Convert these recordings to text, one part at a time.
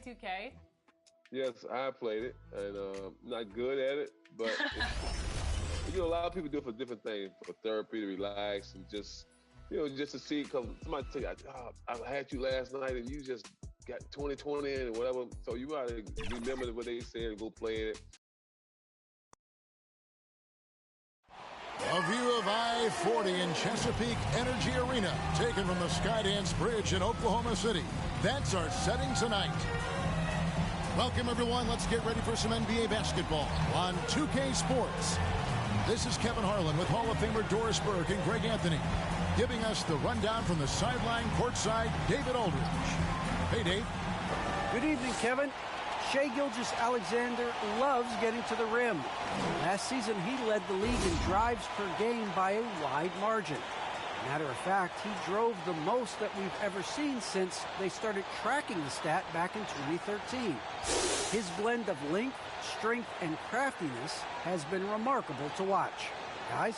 2K? Yes, I played it, and not good at it, but a lot of people do it for different things, for therapy, to relax, and just, just to see, because somebody tell you, I had you last night, and you just got 20 in and whatever, so you ought to remember what they said and go play it. A view of I-40 in Chesapeake Energy Arena, taken from the Skydance Bridge in Oklahoma City. That's our setting tonight. Welcome, everyone. Let's get ready for some NBA basketball on 2K Sports. This is Kevin Harlan with Hall of Famer Doris Burke and Greg Anthony, giving us the rundown from the sideline courtside, David Aldridge. Hey, Dave. Good evening, Kevin. Shai Gilgeous-Alexander loves getting to the rim. Last season, he led the league in drives per game by a wide margin. Matter of fact, he drove the most that we've ever seen since they started tracking the stat back in 2013. His blend of length, strength, and craftiness has been remarkable to watch. Guys?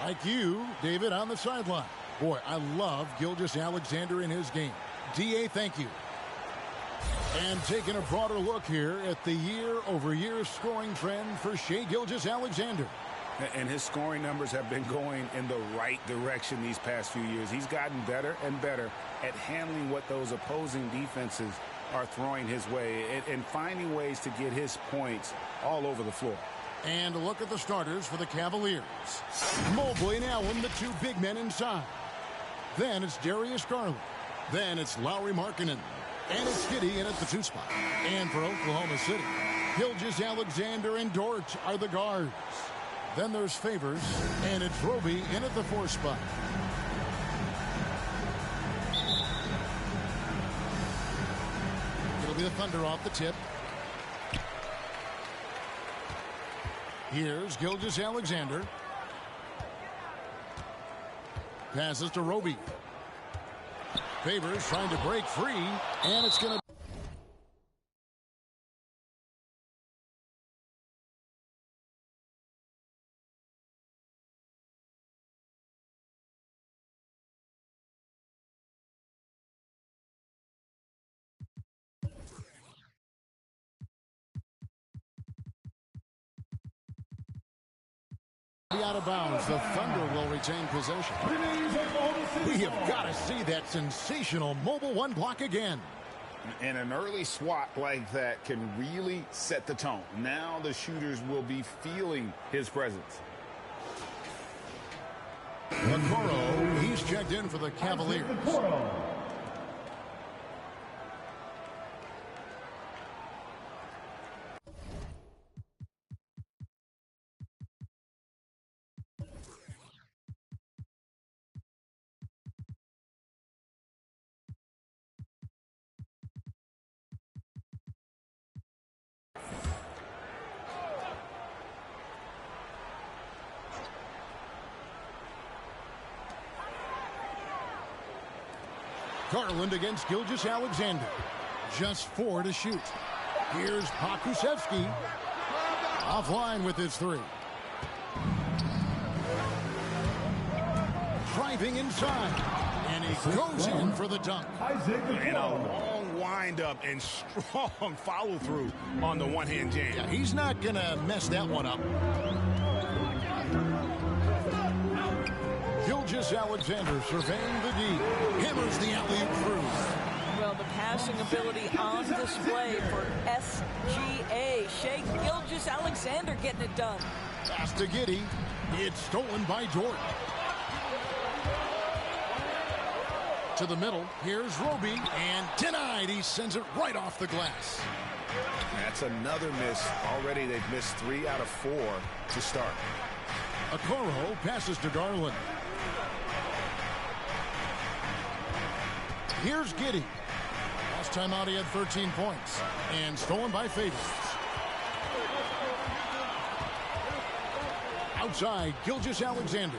Like you, David, on the sideline. Boy, I love Gilgeous-Alexander in his game. D.A., thank you. And taking a broader look here at the year-over-year scoring trend for Shai Gilgeous-Alexander. And his scoring numbers have been going in the right direction these past few years. He's gotten better and better at handling what those opposing defenses are throwing his way and finding ways to get his points all over the floor. And a look at the starters for the Cavaliers. Mobley and Allen, the two big men inside. Then it's Darius Garland. Then it's Lauri Markkanen. And it's Giddey in at the 2 spot. And for Oklahoma City, Gilgeous-Alexander and Dort are the guards. Then there's Favors, and it's Roby in at the 4 spot. It'll be the Thunder off the tip. Here's Gilgeous-Alexander. Passes to Roby. Favors trying to break free, and it's going to... out of bounds. The Thunder will retain possession. We have got to see that sensational mobile one block again. And an early swat like that can really set the tone. Now the shooters will be feeling his presence. Okoro, he's checked in for the Cavaliers. Garland against Gilgeous-Alexander. Just 4 to shoot. Here's Pokusevski. Offline with his 3. Driving inside. And he goes in for the dunk. And a long windup and strong follow-through on the one-hand jam. Yeah, he's not going to mess that one up. Gilgeous-Alexander surveying the D. Hammers the alley-oop through. Well, the passing ability on display for SGA. Shai Gilgeous-Alexander getting it done. Pass to Giddey. It's stolen by Dort. To the middle. Here's Roby. And denied. He sends it right off the glass. That's another miss. Already they've missed 3 out of 4 to start. Okoro passes to Garland. Here's Giddey. Last time out he had 13 points. And stolen by Favors. Outside, Gilgeous-Alexander.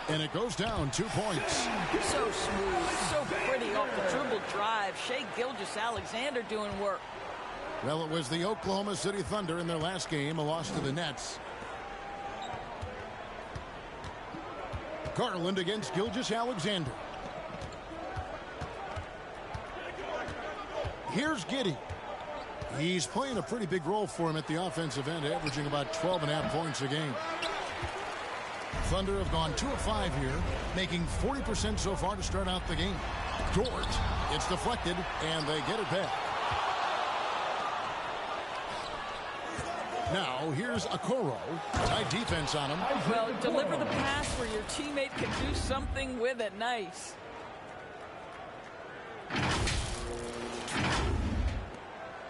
And it goes down 2 points. So smooth, so pretty off the dribble drive. Shai Gilgeous-Alexander doing work. Well, it was the Oklahoma City Thunder in their last game, a loss to the Nets. Garland against Gilgeous-Alexander. Here's Giddey. He's playing a pretty big role for him at the offensive end, averaging about 12.5 points a game. Thunder have gone 2 of 5 here, making 40% so far to start out the game. Dort, it's deflected, and they get it back. Now, here's Okoro. Tight defense on him. Well, deliver the pass where your teammate can do something with it. Nice.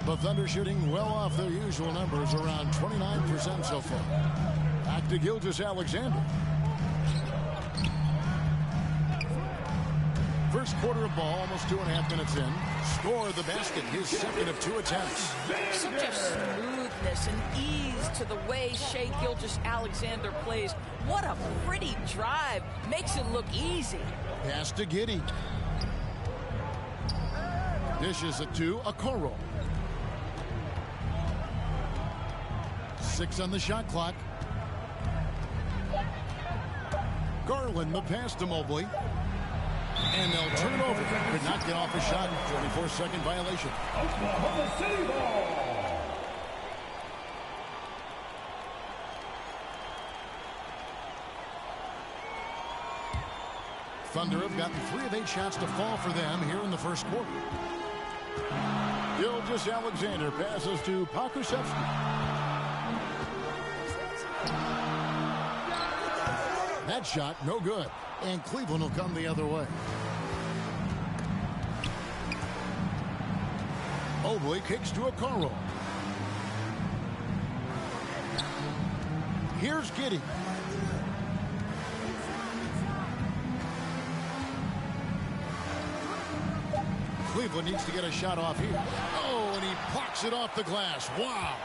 The Thunder shooting well off their usual numbers, around 29% so far. Back to Gilgeous-Alexander. First quarter of ball, almost 2.5 minutes in. Score the basket, his second of 2 attempts. Such a smoothness and ease to the way Shai Gilgeous-Alexander plays. What a pretty drive. Makes it look easy. Pass to Giddey. Dishes it to Okoro. 6 on the shot clock. Garland the pass to Mobley. And they'll turn it over. Could not get off a shot. 24-second violation. Oklahoma City ball. Thunder have gotten 3 of 8 shots to fall for them here in the first quarter. Gilgeous-Alexander passes to Pokusevski. That shot, no good. And Cleveland will come the other way. Mobley kicks to Okoro. Here's Giddey. Cleveland needs to get a shot off here. Oh, and he blocks it off the glass. Wow.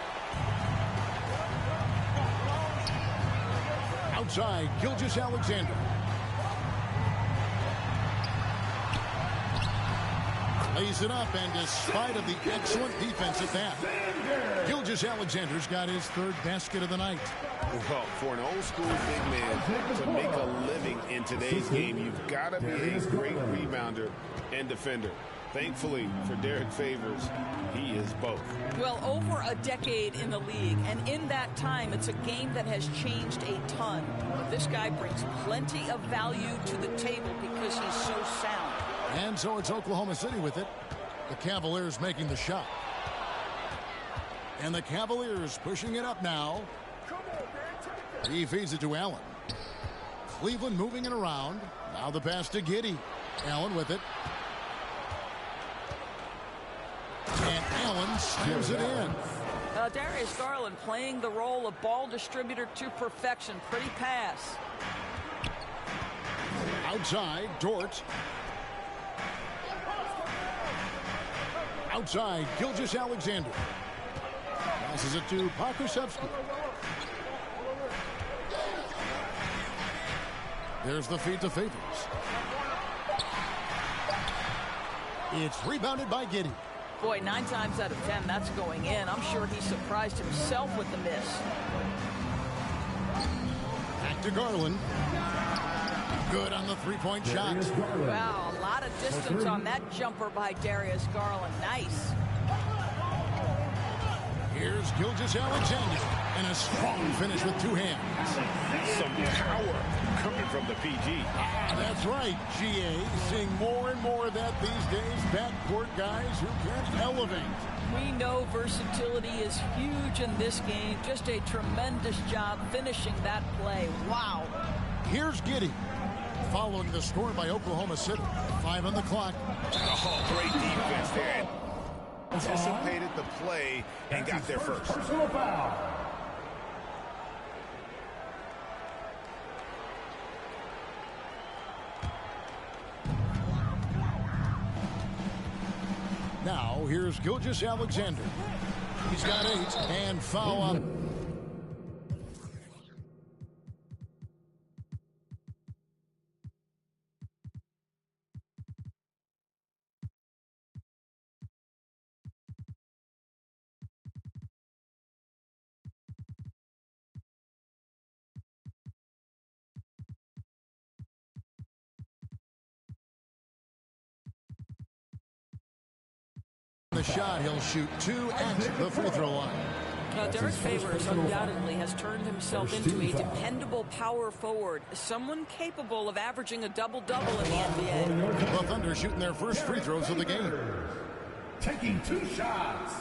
Outside, Gilgeous-Alexander. Lays it up, and despite of the excellent defense at that, Gilgeous-Alexander's got his 3rd basket of the night. Well, for an old-school big man to make a living in today's game, you've got to be a great rebounder and defender. Thankfully for Derek Favors, he is both. Well, over a decade in the league, and in that time, it's a game that has changed a ton. But this guy brings plenty of value to the table because he's so sound. And so it's Oklahoma City with it. The Cavaliers making the shot. And the Cavaliers pushing it up now. He feeds it to Allen. Cleveland moving it around. Now the pass to Giddey. Allen with it. And Allen steers it in. Darius Garland playing the role of ball distributor to perfection. Pretty pass. Outside, Dort. Outside, Gilgeous-Alexander. Passes it to Pokusevski. There's the feed to Favors. It's rebounded by Giddey. Boy, 9 times out of 10, that's going in. I'm sure he surprised himself with the miss. Back to Garland. Good on the 3-point shot. Wow, a lot of distance on that jumper by Darius Garland. Nice. Here's Gilgeous-Alexander. And a strong finish with 2 hands. Some power coming from the PG. That's right, GA. Seeing more and more of that these days. Backcourt guys who can elevate. We know versatility is huge in this game. Just a tremendous job finishing that play. Wow. Here's Giddey. Following the score by Oklahoma City. 5 on the clock. Oh, great defense there. Anticipated the play and got there first. Personal foul. Now, here's Gilgeous-Alexander. He's got 8, and foul on The shot, he'll shoot 2 at the free throw line. Now, Derek Favors undoubtedly has turned himself into a dependable power forward, someone capable of averaging a double-double in the NBA. The Thunder shooting their first free throws of the game. Taking 2 shots.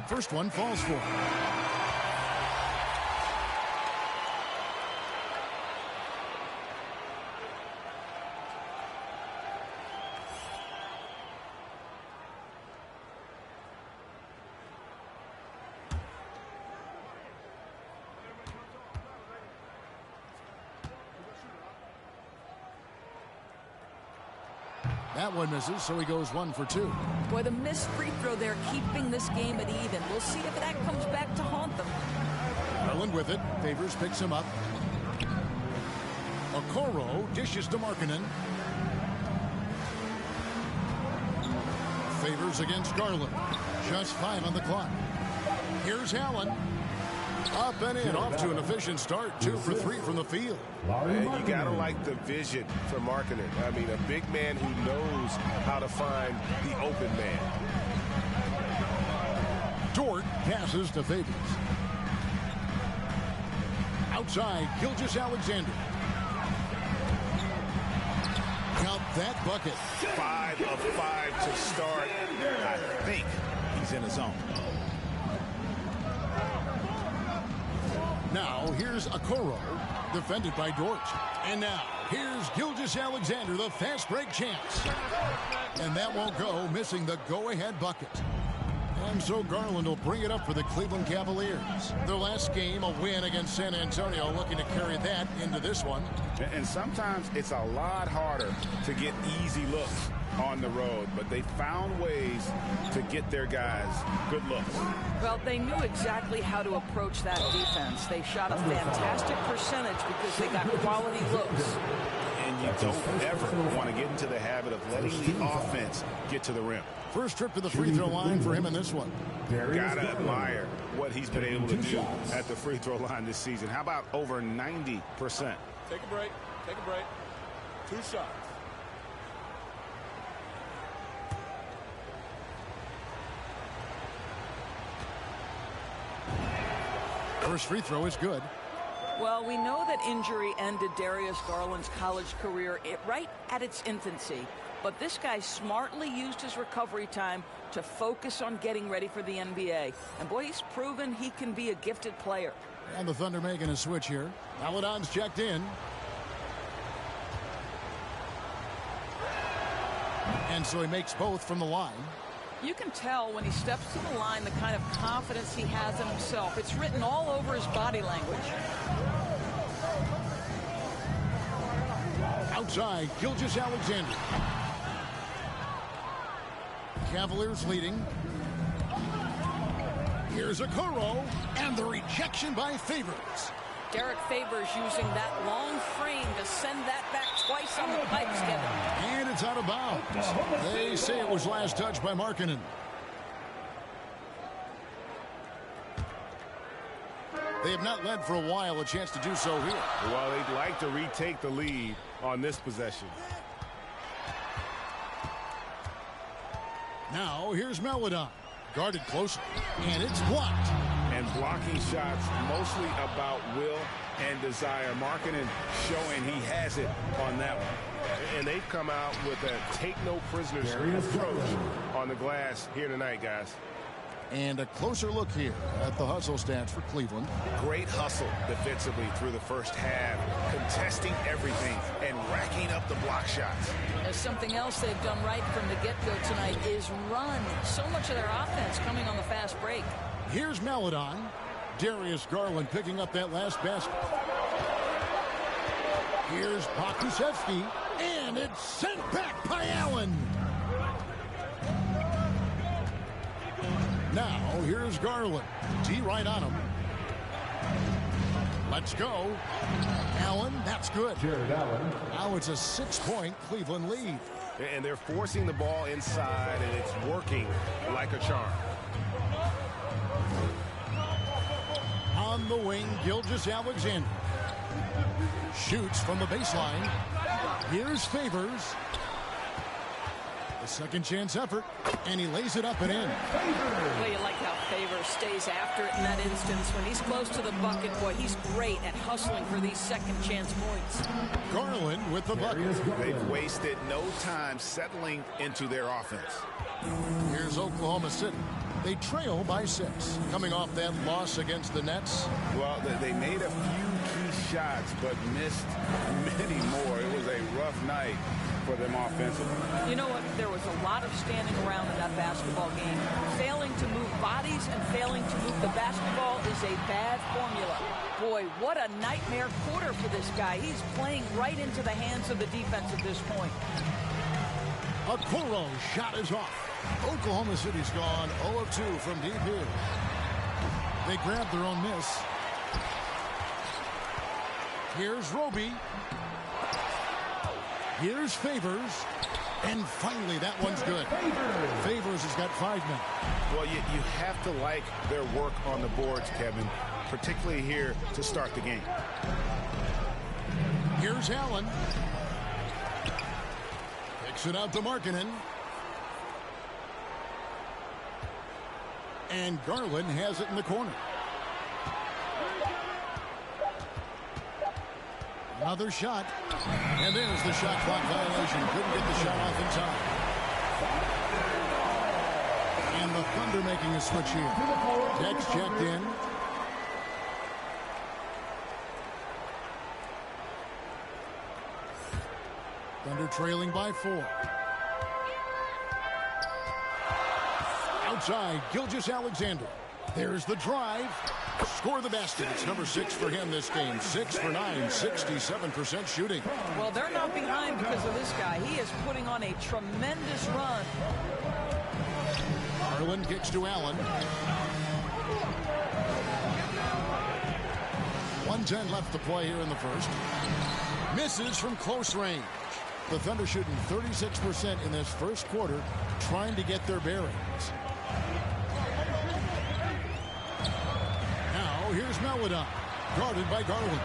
First one falls for. That one misses, so he goes 1 for 2. Boy, the missed free throw there keeping this game at even. We'll see if that comes back to haunt them. Garland with it. Favors picks him up. Okoro dishes to Markkanen. Favors against Garland. Just 5 on the clock. Here's Allen. Up and in, off to an efficient start. 2 for 3 from the field. And you got to like the vision for Markkanen. I mean, a big man who knows how to find the open man. Dort passes to Favors. Outside, Gilgeous-Alexander. Count that bucket. 5 of 5 to start. I think he's in his zone. Now, here's Okoro, defended by Dort. And now, here's Gilgeous-Alexander, the fast break chance. And that won't go, missing the go-ahead bucket. And so Garland will bring it up for the Cleveland Cavaliers. Their last game, a win against San Antonio, looking to carry that into this one. And sometimes it's a lot harder to get easy looks on the road, but they found ways to get their guys good looks. Well, they knew exactly how to approach that defense. They shot a fantastic percentage because they got quality looks. And you don't ever want to get into the habit of letting the offense get to the rim. First trip to the free throw line for him in this one. Gotta admire what he's been able to do at the free throw line this season. How about over 90%? Take a break. Take a break. 2 shots. First free throw is good. Well, we know that injury ended Darius Garland's college career right at its infancy. But this guy smartly used his recovery time to focus on getting ready for the NBA. And boy, he's proven he can be a gifted player. And the Thunder making a switch here. Aladon's checked in. And so he makes both from the line. You can tell when he steps to the line the kind of confidence he has in himself. It's written all over his body language. Outside, Gilgeous-Alexander. Cavaliers leading. Here's Okoro, and the rejection by Favors. Derek Favors using that long frame to send that back twice on the pipes, Kevin. And it's out of bounds. They say it was last touched by Markkanen. They have not led for a while, a chance to do so here. Well, they'd like to retake the lead on this possession. Now, here's Melodon. Guarded closely, and it's blocked. And blocking shots mostly about will and desire. Markkanen showing he has it on that one. And they've come out with a take-no-prisoners approach on the glass here tonight, guys. And a closer look here at the hustle stats for Cleveland. Great hustle defensively through the first half, contesting everything and racking up the block shots. There's something else they've done right from the get-go tonight is run. So much of their offense coming on the fast break. Here's Melodon. Darius Garland picking up that last basket. Here's Pokusevski, and it's sent back by Allen. Now, here's Garland. D right on him. Let's go. Allen, that's good. Jared Allen. Now it's a 6-point Cleveland lead. And they're forcing the ball inside, and it's working like a charm. On the wing, Gilgeous-Alexander. Shoots from the baseline. Here's Favors. A second chance effort, and he lays it up and in. Well, you like how Favors stays after it in that instance. When he's close to the bucket, boy, he's great at hustling for these second chance points. Garland with the bucket. They've wasted no time settling into their offense. Here's Oklahoma City. They trail by 6. Coming off that loss against the Nets. Well, they made a few key shots, but missed many more. It was a rough night for them offensively. You know what? There was a lot of standing around in that basketball game. Failing to move bodies and failing to move the basketball is a bad formula. Boy, what a nightmare quarter for this guy. He's playing right into the hands of the defense at this point. Okoro shot is off. Oklahoma City's gone 0 of 2 from deep here. They grabbed their own miss. Here's Roby. Here's Favors. And finally, that one's good. Favors has got 5 men. Well, you have to like their work on the boards, Kevin, particularly here to start the game. Here's Allen. Kicks it out to Markkanen. And Garland has it in the corner. Another shot. And there's the shot clock violation. Couldn't get the shot off in time. And the Thunder making a switch here. Dex checked in. Thunder trailing by 4. Outside, Gilgeous-Alexander. There's the drive. Score the basket. It's number 6 for him this game. 6 for 9, 67% shooting. Well, they're not behind because of this guy. He is putting on a tremendous run. Garland kicks to Allen. 1:10 left to play here in the first. Misses from close range. The Thunder shooting 36% in this first quarter, trying to get their bearings. Now, here's Maladon, guarded by Garland.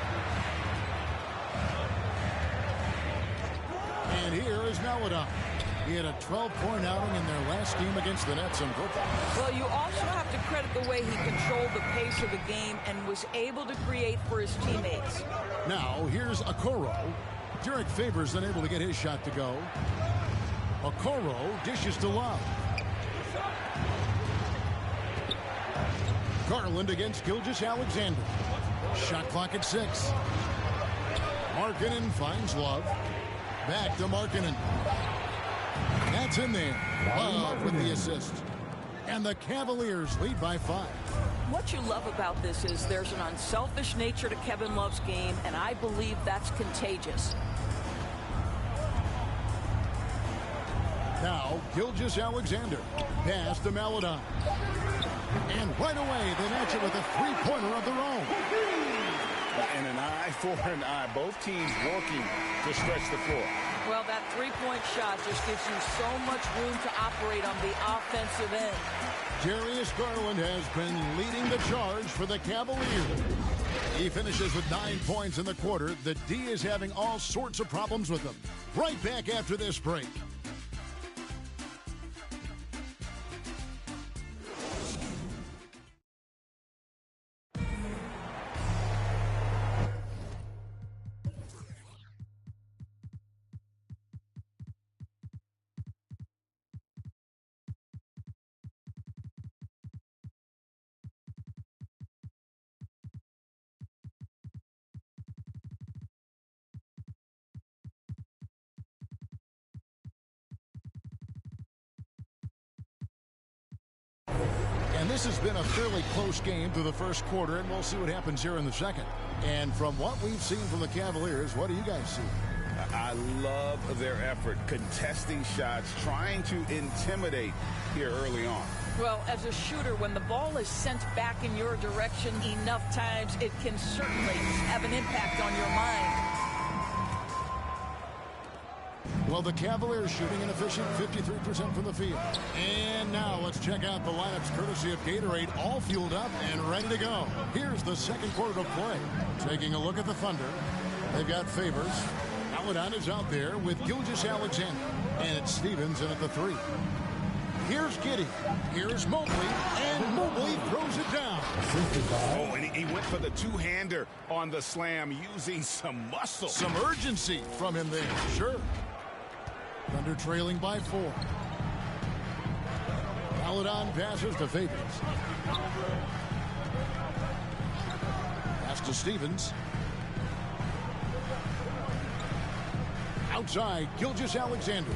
And here is Maladon. He had a 12-point outing in their last game against the Nets in Brooklyn. Well, you also have to credit the way he controlled the pace of the game and was able to create for his teammates. Now, here's Okoro. Derek Favors unable to get his shot to go. Okoro dishes to Love. Garland against Gilgeous-Alexander. Shot clock at 6. Markkanen finds Love. Back to Markkanen. That's in there. Love with the assist. And the Cavaliers lead by 5. What you love about this is there's an unselfish nature to Kevin Love's game, and I believe that's contagious. Now, Gilgeous-Alexander. Pass to Maladon. And right away, they match it with a three-pointer of their own. And an eye for an eye. Both teams working to stretch the floor. Well, that three-point shot just gives you so much room to operate on the offensive end. Darius Garland has been leading the charge for the Cavaliers. He finishes with 9 points in the quarter. The D is having all sorts of problems with them. Right back after this break. And this has been a fairly close game through the first quarter, and we'll see what happens here in the second. And from what we've seen from the Cavaliers, what do you guys see? I love their effort, contesting shots, trying to intimidate here early on. Well, as a shooter, when the ball is sent back in your direction enough times, it can certainly have an impact on your mind. Well, the Cavaliers shooting an efficient 53% from the field. And now let's check out the lineups courtesy of Gatorade, all fueled up and ready to go. Here's the second quarter of play. Taking a look at the Thunder. They've got Favors. Paladon is out there with Gilgeous-Alexander. And it's Stevens in at the 3. Here's Giddey. Here's Mobley. And Mobley throws it down. Oh, and he went for the two-hander on the slam using some muscle. Some urgency from him there. Sure. Thunder trailing by 4. Paladon passes to Favors. Pass to Stevens. Outside, Gilgeous-Alexander.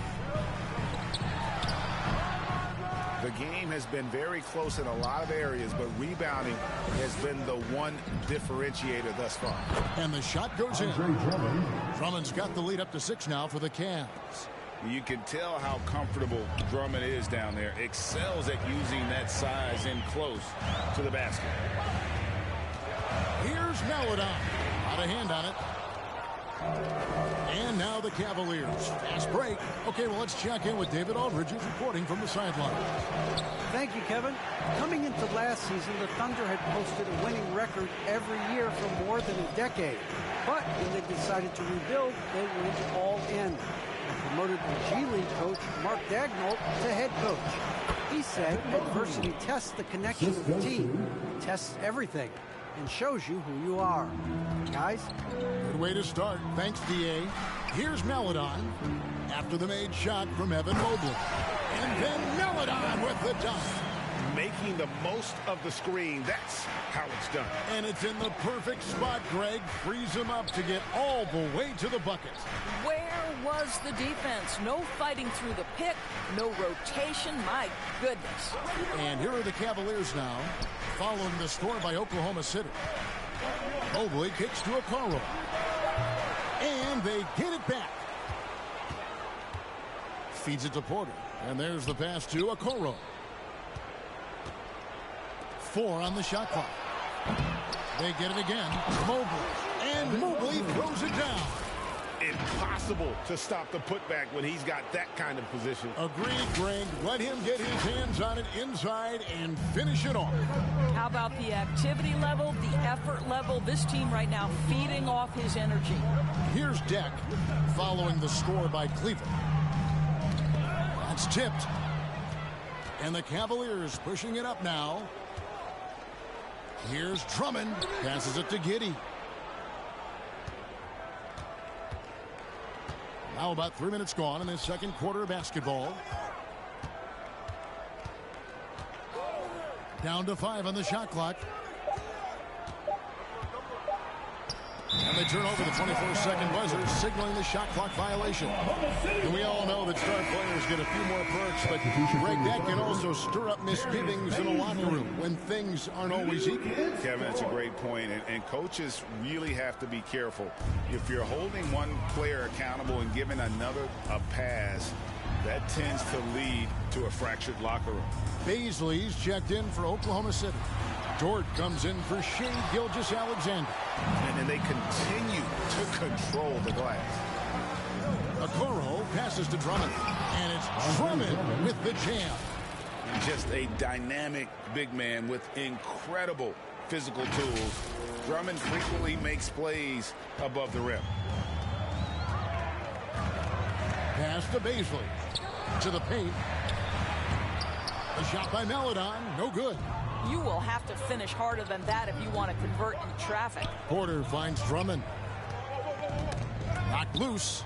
The game has been very close in a lot of areas, but rebounding has been the one differentiator thus far. And the shot goes in. Drummond's got the lead up to 6 now for the Cavs. You can tell how comfortable Drummond is down there. Excels at using that size in close to the basket. Here's Maladon. Not a hand on it. And now the Cavaliers. Fast break. Okay, well, let's check in with David Aldridge, who's reporting from the sideline. Thank you, Kevin. Coming into last season, the Thunder had posted a winning record every year for more than a decade. But when they decided to rebuild, they went all in and promoted the G League coach, Mark Daigneault, to head coach. He said adversity tests the connection of the team, tests everything, and shows you who you are. Guys? Good way to start. Thanks, D.A. Here's Maladon after the made shot from Evan Mobley. And then Maladon with the dunk. Making the most of the screen. That's how it's done. And it's in the perfect spot, Greg. Frees him up to get all the way to the bucket. Where was the defense? No fighting through the pick, no rotation. My goodness. And here are the Cavaliers now, following the score by Oklahoma City. Mobley kicks to Okoro. And they get it back. Feeds it to Porter. And there's the pass to Okoro. 4 on the shot clock. They get it again. Mobley. And Mobley throws it down. Impossible to stop the putback when he's got that kind of position. Agreed, Greg. Let him get his hands on it inside and finish it off. How about the activity level, the effort level? This team right now feeding off his energy. Here's Deck following the score by Cleveland. That's tipped. And the Cavaliers pushing it up now. Here's Drummond. Passes it to Giddey. Now about 3 minutes gone in the second quarter of basketball. Down to 5 on the shot clock. And they turn over the 24-second buzzer, signaling the shot clock violation. And we all know that star players get a few more perks, but Greg, that can also stir up misgivings in a locker room when things aren't always equal. Kevin, that's a great point, and coaches really have to be careful. If you're holding one player accountable and giving another a pass, that tends to lead to a fractured locker room. Baisley's checked in for Oklahoma City. Dort comes in for Shai Gilgeous-Alexander. And then they continue to control the glass. Okoro passes to Drummond. And it's Drummond with the jam. Just a dynamic big man with incredible physical tools. Drummond frequently makes plays above the rim. Pass to Baisley. To the paint. A shot by Maladon. No good. You will have to finish harder than that if you want to convert in traffic. Porter finds Drummond. Knocked loose.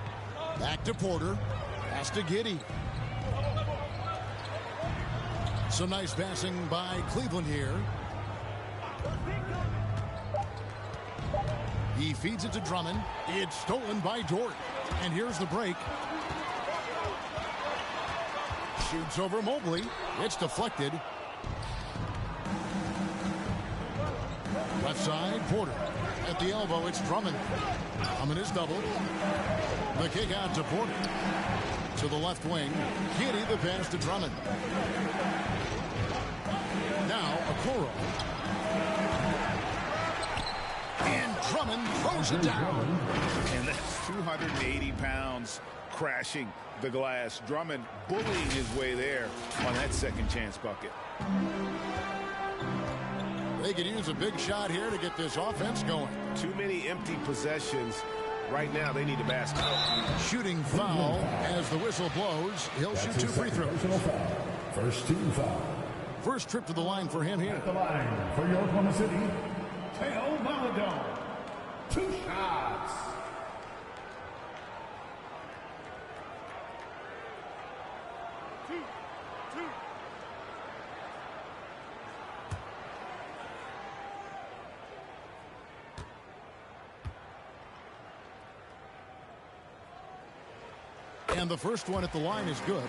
Back to Porter. Pass to Giddey. Some nice passing by Cleveland here. He feeds it to Drummond. It's stolen by Dort. And here's the break. Shoots over Mobley. It's deflected. Left side, Porter. At the elbow, it's Drummond. Drummond is doubled. The kick out to Porter. To the left wing. Giddey the pass to Drummond. Okoro. And Drummond throws it down. And that's 280 pounds crashing the glass. Drummond bullying his way there on that second chance bucket. They could use a big shot here to get this offense going. Too many empty possessions. Right now, they need a basket. Shooting foul as the whistle blows. He'll shoot 2 free throws. First team foul. First trip to the line for him here. At the line for your Oklahoma City, Teo Maladon. 2 shots. And the first one at the line is good.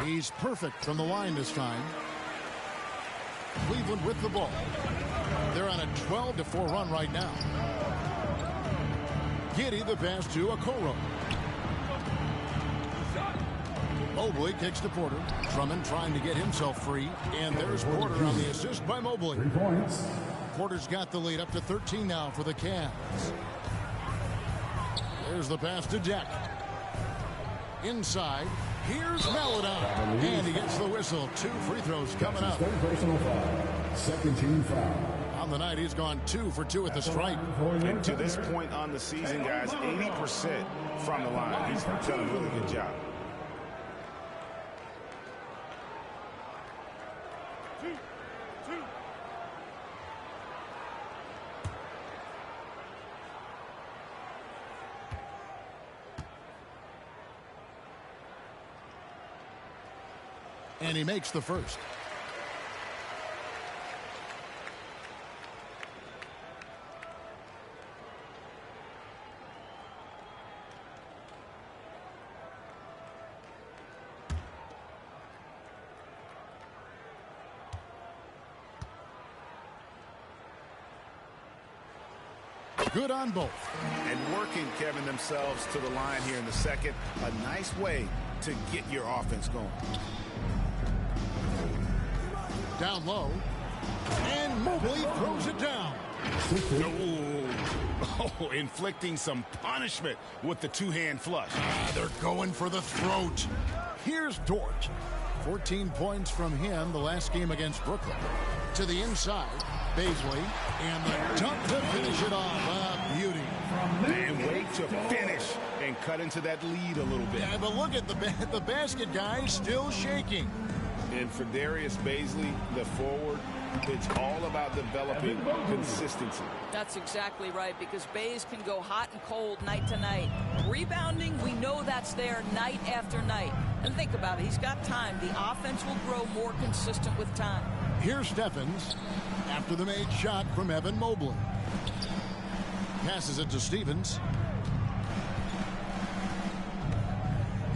He's perfect from the line this time. Cleveland with the ball. They're on a 12-4 run right now. Giddey the pass to Okoro. Mobley kicks to Porter. Drummond trying to get himself free. And there's Porter on the assist by Mobley. 3 points. Porter's got the lead up to 13 now for the Cavs. There's the pass to Deck. Inside. Here's Maladon. And he gets the whistle. 2 free throws coming up. Third personal foul. Second team foul. On the night, he's gone 2 for 2 at the stripe. And to this point on the season, guys, 80% from the line. He's done a really good job. And he makes the first. Good on both. And working, Kevin, themselves to the line here in the second. A nice way to get your offense going. Down low. And Mobley throws it down. Oh, inflicting some punishment with the 2-hand flush. They're going for the throat. Here's Dort. 14 points from him the last game against Brooklyn. To the inside. Baisley, and the dunk to finish it off. A beauty. And wait to finish and cut into that lead a little bit. Yeah, but look at the basket guy still shaking. And for Darius Baisley, the forward, it's all about developing consistency. That's exactly right, because Bays can go hot and cold night to night. Rebounding, we know that's there night after night. And think about it, he's got time. The offense will grow more consistent with time. Here's Stephens after the made shot from Evan Mobley. Passes it to Stevens.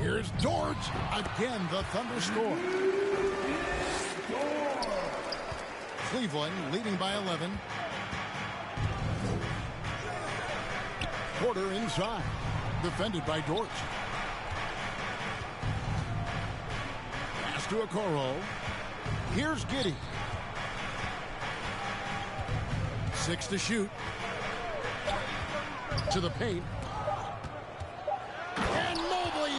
Here's Dort. Again, the Thunder score. Cleveland leading by 11. Porter inside. Defended by Dort. Pass to Okoro. Here's Giddey. 6 to shoot. To the paint. And Mobley.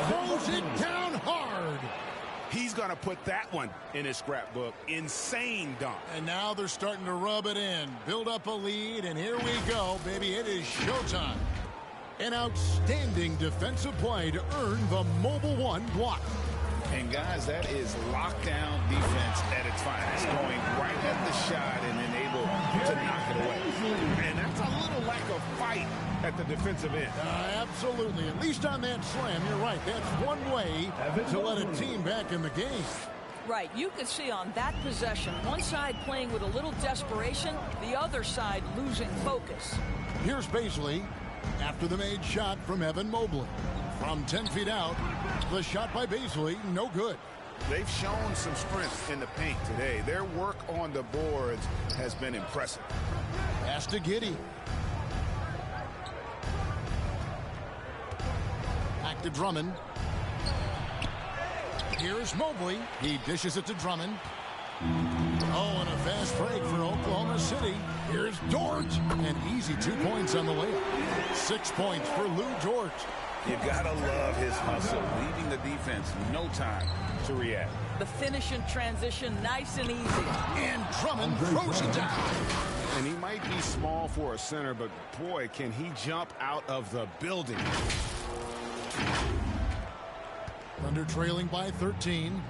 Throws it down hard. He's going to put that one in his scrapbook. Insane dunk. And now they're starting to rub it in, build up a lead, and here we go, baby. It is showtime. An outstanding defensive play to earn the Mobile One block. And, guys, that is lockdown defense at its finest, going right at the shot and then able to knock it away. And that's a little lack of fight at the defensive end. Absolutely. At least on that slam, you're right. That's one way to let a team back in the game. Right. You could see on that possession, one side playing with a little desperation, the other side losing focus. Here's Baisley after the made shot from Evan Mobley. From 10 feet out, the shot by Baisley, no good. They've shown some strength in the paint today. Their work on the boards has been impressive. Pass to Giddey. Back to Drummond. Here's Mobley. He dishes it to Drummond. Oh, and a fast break for Oklahoma City. Here's Dort. And easy 2 points on the layup. 6 points for Lou Dort. You gotta love his hustle, leaving the defense no time to react. The finish in transition, nice and easy. And Drummond throws it down. And he might be small for a center, but boy, can he jump out of the building. Thunder trailing by 13.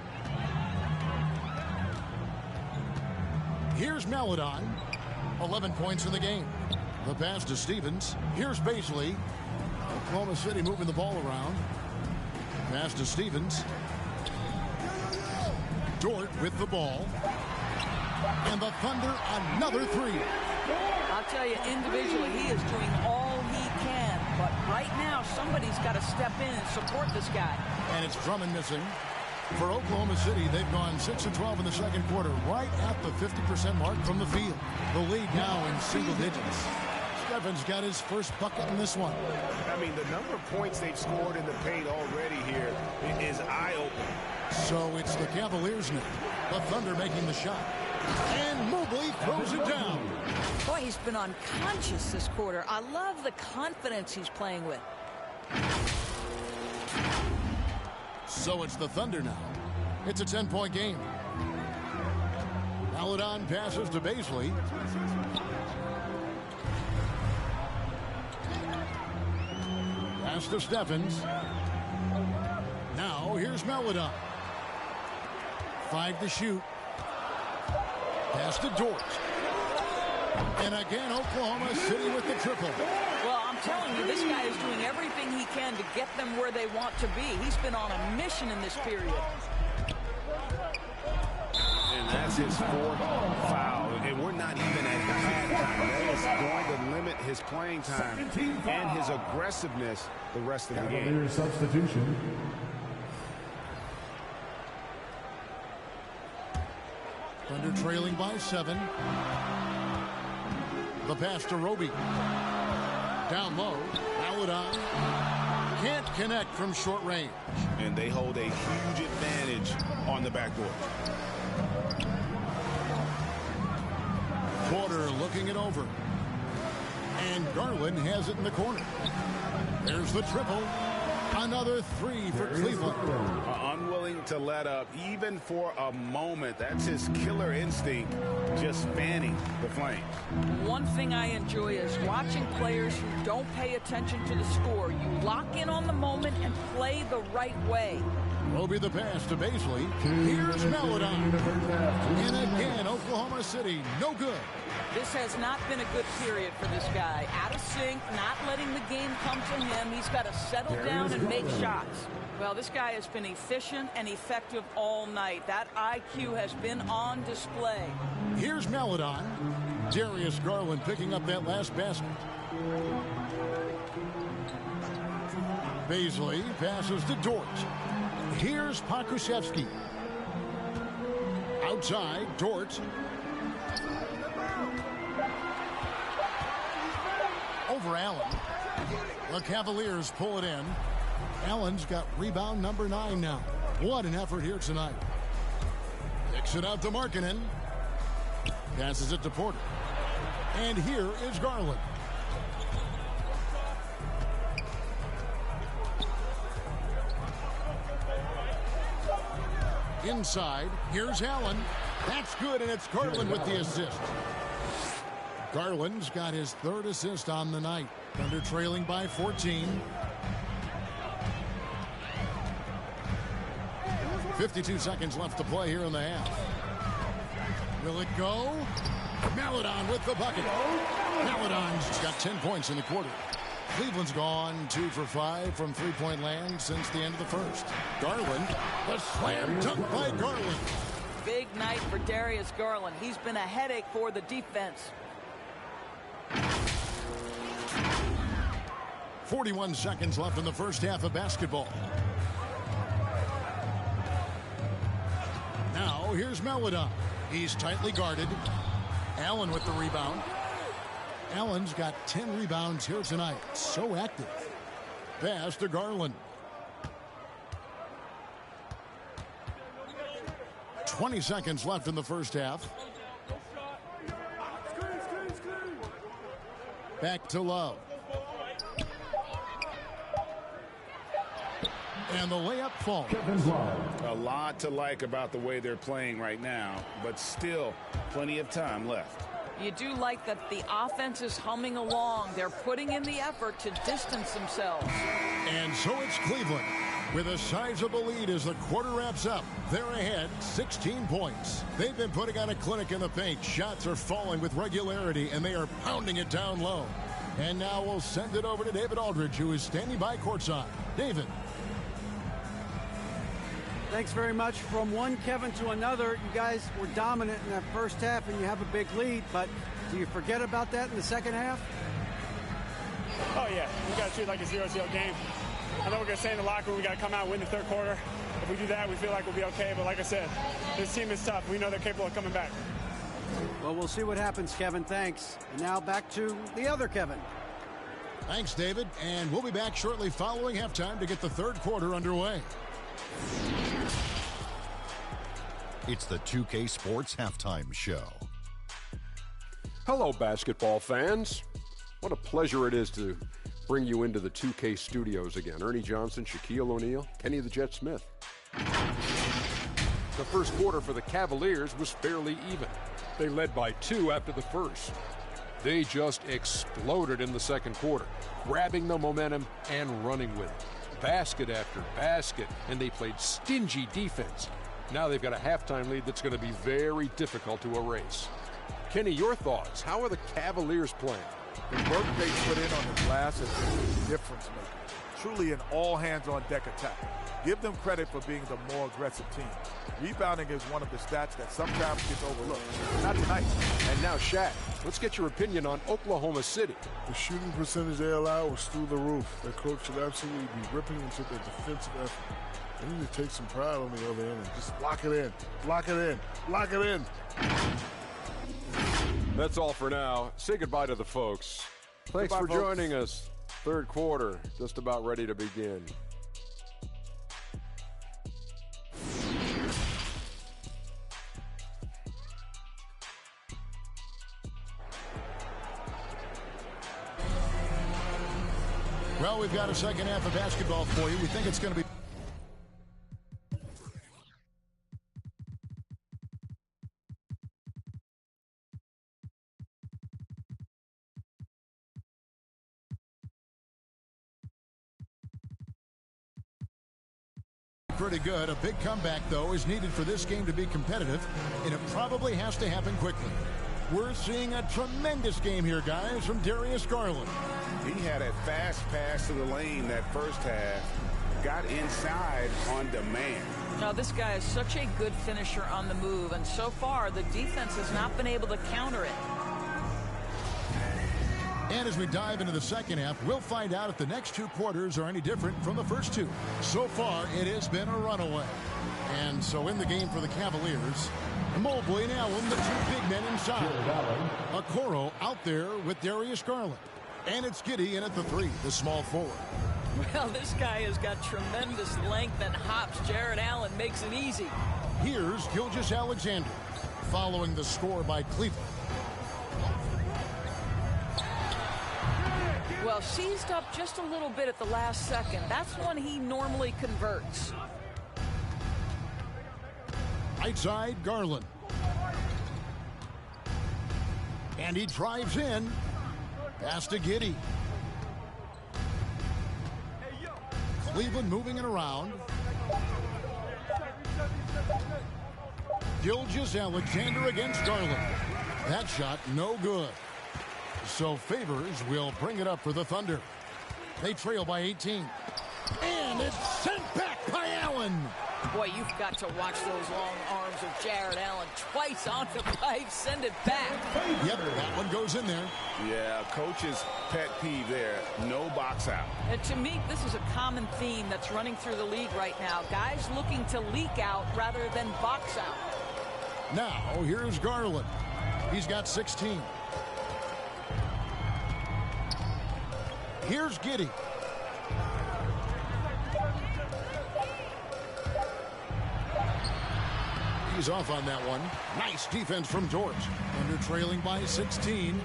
Here's Maladon. 11 points in the game. The pass to Stevens. Here's Baisley. Oklahoma City moving the ball around. Pass to Stevens. Dort with the ball. And the Thunder another three. I'll tell you, individually, he is doing all he can. But right now, somebody's got to step in and support this guy. And it's Drummond missing. For Oklahoma City, they've gone 6 of 12 in the second quarter, right at the 50% mark from the field. The lead now in single digits. Steffen's got his first bucket in this one. I mean, the number of points they've scored in the paint already here is eye-opening. So it's the Cavaliers now. The Thunder making the shot. And Mobley throws it down. Boy, he's been unconscious this quarter. I love the confidence he's playing with. So it's the Thunder now. It's a 10-point game. Maladon passes to Baisley. Pass to Steffens. Now here's Maladon. 5 to shoot. Pass to Dort. And again, Oklahoma City with the triple. Well, I'm telling you, this guy is doing everything he can to get them where they want to be. He's been on a mission in this period. And that's his fourth foul. And we're not even at halftime. That is going to limit his playing time and his aggressiveness the rest of the game. Substitution. Thunder trailing by 7. The pass to Roby. Down low. Maladon can't connect from short range. And they hold a huge advantage on the backboard. Porter looking it over. And Garland has it in the corner. There's the triple. Another 3 for Cleveland. Unwilling to let up even for a moment. That's his killer instinct, just fanning the flames. One thing I enjoy is watching players who don't pay attention to the score. You lock in on the moment and play the right way. Roby the pass to Baisley. Here's Maladon. And again, Oklahoma City, no good. This has not been a good period for this guy. Out of sync, not letting the game come to him. He's got to settle down and make shots. Well, this guy has been efficient and effective all night. That IQ has been on display. Here's Maladon. Darius Garland picking up that last basket. Baisley passes to Dort. Here's Pokusevski. Outside, Dort. Over Allen. The Cavaliers pull it in. Allen's got rebound number 9 now. What an effort here tonight. Kicks it out to Markkanen. Passes it to Porter. And here is Garland. Inside, here's Allen. That's good, and it's Garland with the assist. Garland's got his 3rd assist on the night. Thunder trailing by 14. 52 seconds left to play here in the half. Will it go? Maladon with the bucket. Maladon's got 10 points in the quarter. Cleveland's gone 2 for 5 from three-point land since the end of the first. Garland, the slam dunk by Garland. Big night for Darius Garland. He's been a headache for the defense. 41 seconds left in the first half of basketball. Now here's Maladon. He's tightly guarded. Allen with the rebound. Allen's got 10 rebounds here tonight. So active. Pass to Garland. 20 seconds left in the first half. Back to Love. And the layup falls. A lot to like about the way they're playing right now, but still plenty of time left. You do like that the offense is humming along. They're putting in the effort to distance themselves. And so it's Cleveland with a sizable lead as the quarter wraps up. They're ahead 16 points. They've been putting on a clinic in the paint. Shots are falling with regularity, and they are pounding it down low. And now we'll send it over to David Aldridge, who is standing by courtside. David. Thanks very much. From one Kevin to another, you guys were dominant in that first half, and you have a big lead, but do you forget about that in the second half? Oh, yeah. We got to treat it like a 0-0 game. I know we're going to stay in the locker room. We got to come out and win the third quarter. If we do that, we feel like we'll be okay. But like I said, this team is tough. We know they're capable of coming back. Well, we'll see what happens, Kevin. Thanks. And now back to the other Kevin. Thanks, David. And we'll be back shortly following halftime to get the third quarter underway. It's the 2K Sports Halftime Show. Hello, basketball fans. What a pleasure it is to bring you into the 2K studios again. Ernie Johnson, Shaquille O'Neal, Kenny the Jet Smith. The first quarter for the Cavaliers was fairly even. They led by 2 after the first. They just exploded in the second quarter, grabbing the momentum and running with it. Basket after basket, and they played stingy defense. Now they've got a halftime lead that's going to be very difficult to erase. Kenny, your thoughts? How are the Cavaliers playing? The work they put in on the glass has been a difference maker. Truly an all-hands-on-deck attack. Give them credit for being the more aggressive team. Rebounding is one of the stats that sometimes gets overlooked. Not tonight. And now, Shaq, let's get your opinion on Oklahoma City. The shooting percentage they allowed was through the roof. Their coach should absolutely be ripping into their defensive effort. They need to take some pride on the other end and just lock it in. Lock it in. Lock it in. That's all for now. Say goodbye to the folks. Thanks for joining us. Third quarter, just about ready to begin. Well, we've got a second half of basketball for you. We think it's going to be pretty good. A big comeback, though, is needed for this game to be competitive, and it probably has to happen quickly. We're seeing a tremendous game here, guys, from Darius Garland. He had a fast pass to the lane that first half. Got inside on demand. Now, this guy is such a good finisher on the move, and so far, the defense has not been able to counter it. And as we dive into the second half, we'll find out if the next 2 quarters are any different from the first 2. So far, it has been a runaway. And so in the game for the Cavaliers, Mobley and Allen, the 2 big men inside. Okoro out there with Darius Garland. And it's Giddey in at the 3, the small forward. Well, this guy has got tremendous length and hops. Jared Allen makes it easy. Here's Gilgeous-Alexander following the score by Cleveland. Well, seized up just a little bit at the last second. That's when he normally converts. Right side, Garland. And he drives in. Pass to Giddey. Cleveland moving it around. Gilgeous-Alexander against Garland. That shot no good. So Favors will bring it up for the Thunder. They trail by 18. And it's sent back by Allen. Boy, you've got to watch those long arms of Jared Allen. Twice on the pipe, send it back. Yep, that one goes in there. Yeah, coach's pet peeve there, no box out. And to me, this is a common theme that's running through the league right now. Guys looking to leak out rather than box out. Now, here's Garland. He's got 16. Here's Giddey. He's off on that one. Nice defense from George. Under trailing by 16.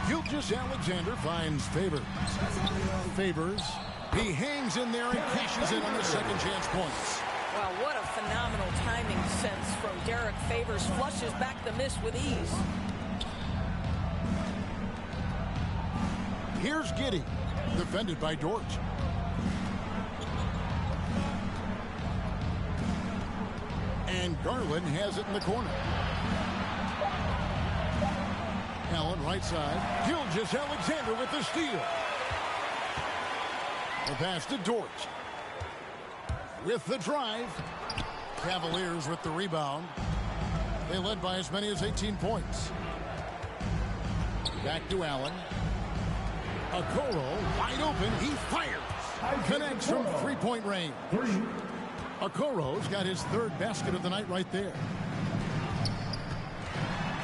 Gilgeous-Alexander finds Favors. Favors. He hangs in there and cashes in on the second chance points. Well, what a phenomenal timing sense from Derek Favors. Flushes back the miss with ease. Here's Giddey. Defended by George. And Garland has it in the corner. Allen right side. Gilgeous-Alexander with the steal. The pass to George. With the drive. Cavaliers with the rebound. They led by as many as 18 points. Back to Allen. Okoro wide open. He fires. Connects from three-point range. Okoro's got his third basket of the night right there.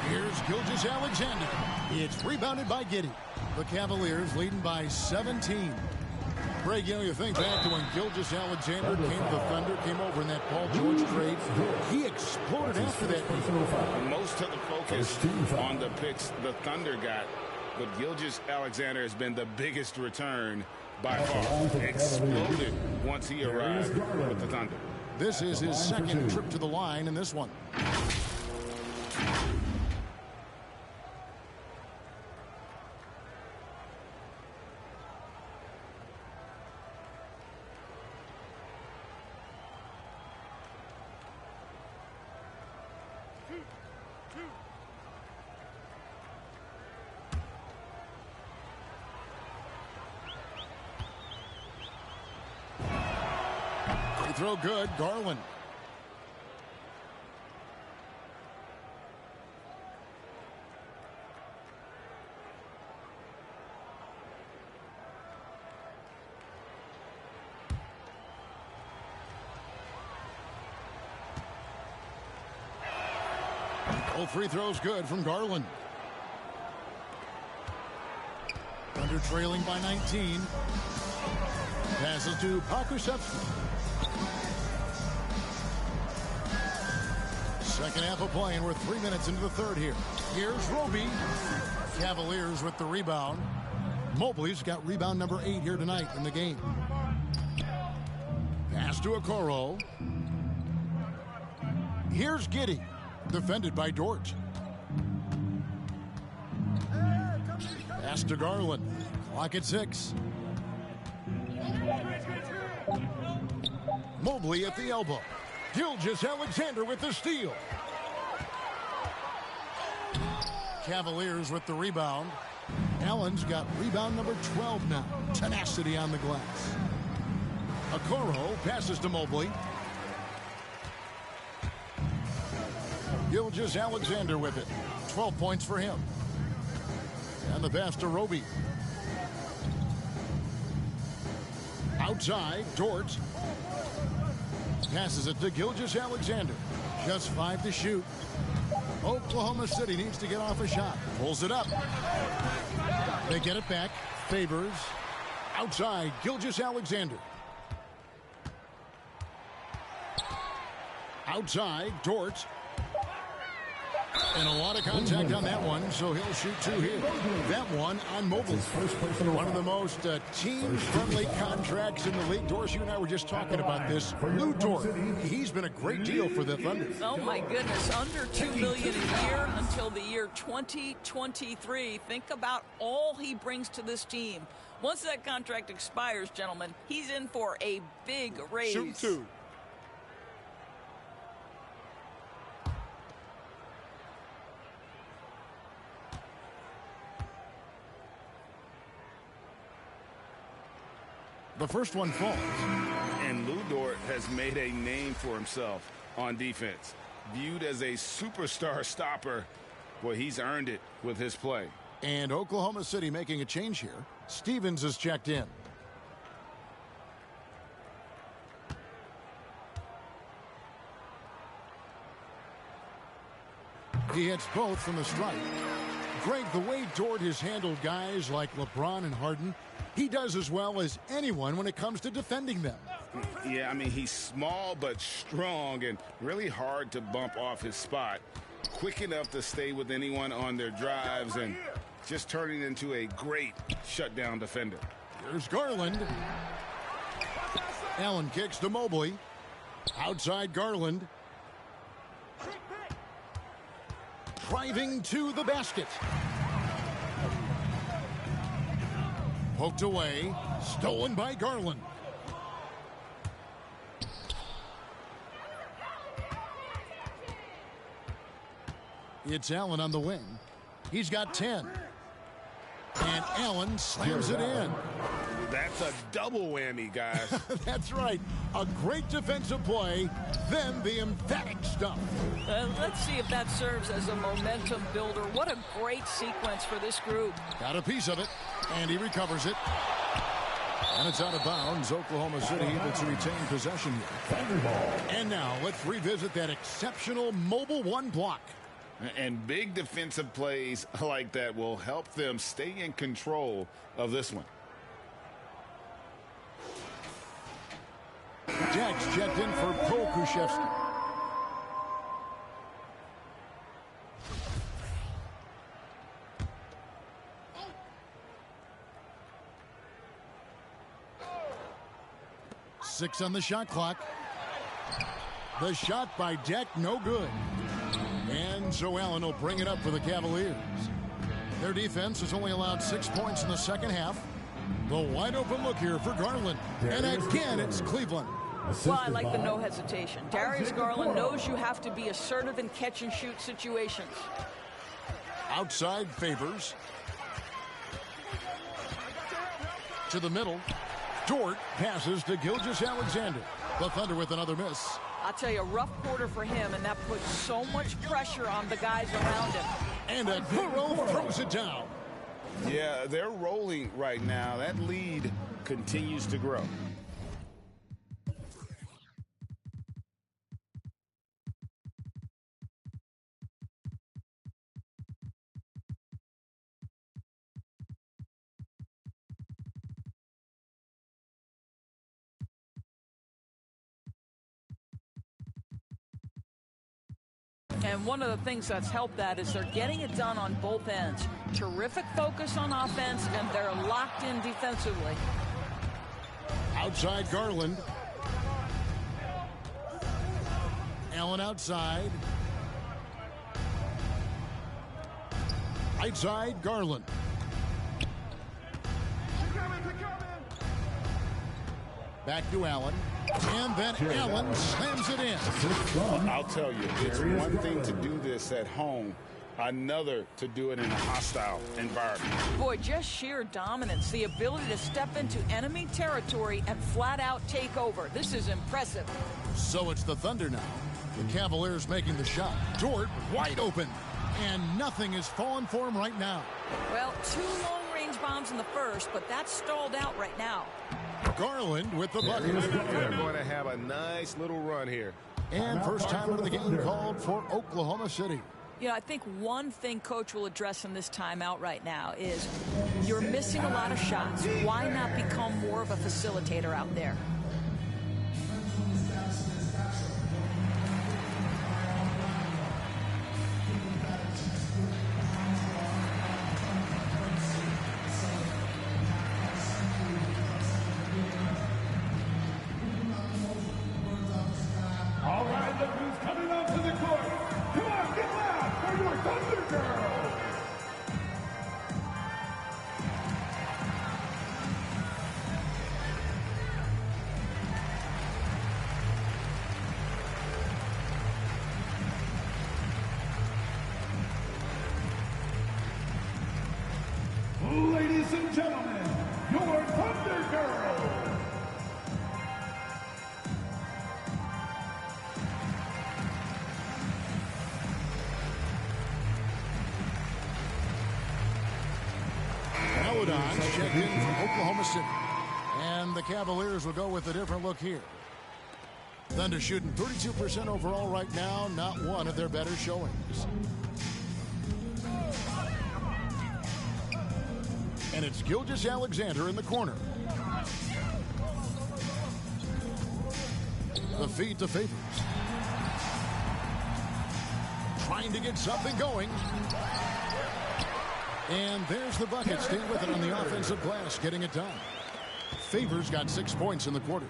Here's Gilgeous-Alexander. It's rebounded by Giddey. The Cavaliers leading by 17. Greg, you know, you think back to when Gilgeous-Alexander came to the Thunder, came over in that Paul George trade. He exploded after that. Most of the focus on the picks the Thunder got, but Gilgeous-Alexander has been the biggest return by far. Exploded once he arrived with the Thunder. This is his second trip to the line in this one. Throw good, Garland. All free throws good from Garland. Under trailing by 19. Passes to Pokusevski. Second half of play, and we're 3 minutes into the third here. Here's Roby. Cavaliers with the rebound. Mobley's got rebound number 8 here tonight in the game. Pass to Okoro. Here's Giddey. Defended by George. Pass to Garland. Clock at 6. Mobley at the elbow. Gilgeous-Alexander with the steal. Cavaliers with the rebound. Allen's got rebound number 12 now. Tenacity on the glass. Okoro passes to Mobley. Gilgeous-Alexander with it. 12 points for him. And the pass to Roby. Outside, George. Passes it to Gilgeous-Alexander. Just 5 to shoot. Oklahoma City needs to get off a shot. Pulls it up. They get it back. Favors. Outside, Gilgeous-Alexander. Outside, Dort. And a lot of contact on that one, so he'll shoot 2 here. That one on Mobile. One of the most team-friendly contracts in the league. Doris, you and I were just talking about this. Lou Dort, he's been a great deal for the Thunder. Oh, my goodness. Under $2 million a year until the year 2023. Think about all he brings to this team. Once that contract expires, gentlemen, he's in for a big raise. Shoot 2. The first one falls. And Lou Dort has made a name for himself on defense. Viewed as a superstar stopper, well, he's earned it with his play. And Oklahoma City making a change here. Stevens is checked in. He hits both from the strike. Greg, the way Dort has handled guys like LeBron and Harden, he does as well as anyone when it comes to defending them. Yeah, I mean, he's small but strong and really hard to bump off his spot. Quick enough to stay with anyone on their drives and just turning into a great shutdown defender. Here's Garland. Allen kicks to Mobley. Outside Garland. Driving to the basket. Poked away. Stolen by Garland. It's Allen on the wing. He's got 10. And Allen slams it in. That's a double whammy, guys. That's right. A great defensive play, then the emphatic stuff. Let's see if that serves as a momentum builder. What a great sequence for this group. Got a piece of it, and he recovers it. And it's out of bounds. Oklahoma City able to retain possession here. And now let's revisit that exceptional Mobile 1 block. And big defensive plays like that will help them stay in control of this one. Jack's checked in for Pokuševski. Six on the shot clock. The shot by Deck, no good. And so Allen will bring it up for the Cavaliers. Their defense has only allowed 6 points in the second half. The wide open look here for Garland. And again, it's Cleveland. Well, I like the no hesitation. Darius Garland knows you have to be assertive in catch and shoot situations. Outside Favors. To the middle. Dort passes to Gilgeous-Alexander. The Thunder with another miss. I'll tell you, a rough quarter for him, and that puts so much pressure on the guys around him. And Aguro throws it down. Yeah, they're rolling right now. That lead continues to grow. And one of the things that's helped that is they're getting it done on both ends. Terrific focus on offense, and they're locked in defensively. Outside Garland. Allen outside. Right side Garland. Back to Allen. And then Allen slams it in. I'll tell you, it's one thing to do this at home, another to do it in a hostile environment. Boy, just sheer dominance, the ability to step into enemy territory and flat out take over. This is impressive. So it's the Thunder now. The Cavaliers making the shot. Dort wide open. And nothing is falling for him right now. Well, 2 long-range bombs in the first, but that's stalled out right now. Garland with the bucket. They're going to have a nice little run here. And first time out of the game called for Oklahoma City. You know, I think one thing Coach will address in this timeout right now is you're missing a lot of shots. Why not become more of a facilitator out there? Maladon checked in from Oklahoma City. And the Cavaliers will go with a different look here. Thunder shooting 32% overall right now, not one of their better showings. And it's Gilgeous-Alexander in the corner. The feed to Favors. Trying to get something going. And there's the bucket. Staying with it on the offensive glass, getting it done. Favors got 6 points in the quarter.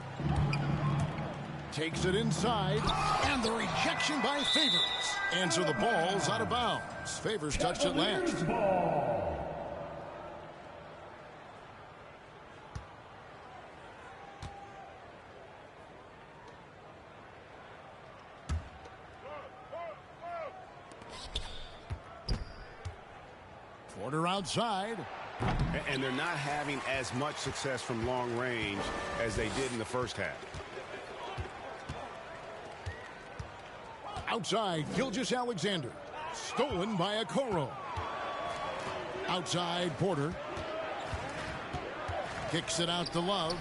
Takes it inside. And the rejection by Favors. And so the ball's out of bounds. Favors touched it last. Porter outside. And they're not having as much success from long range as they did in the first half. Outside, Gilgeous-Alexander. Stolen by Okoro. Outside, Porter. Kicks it out to Love.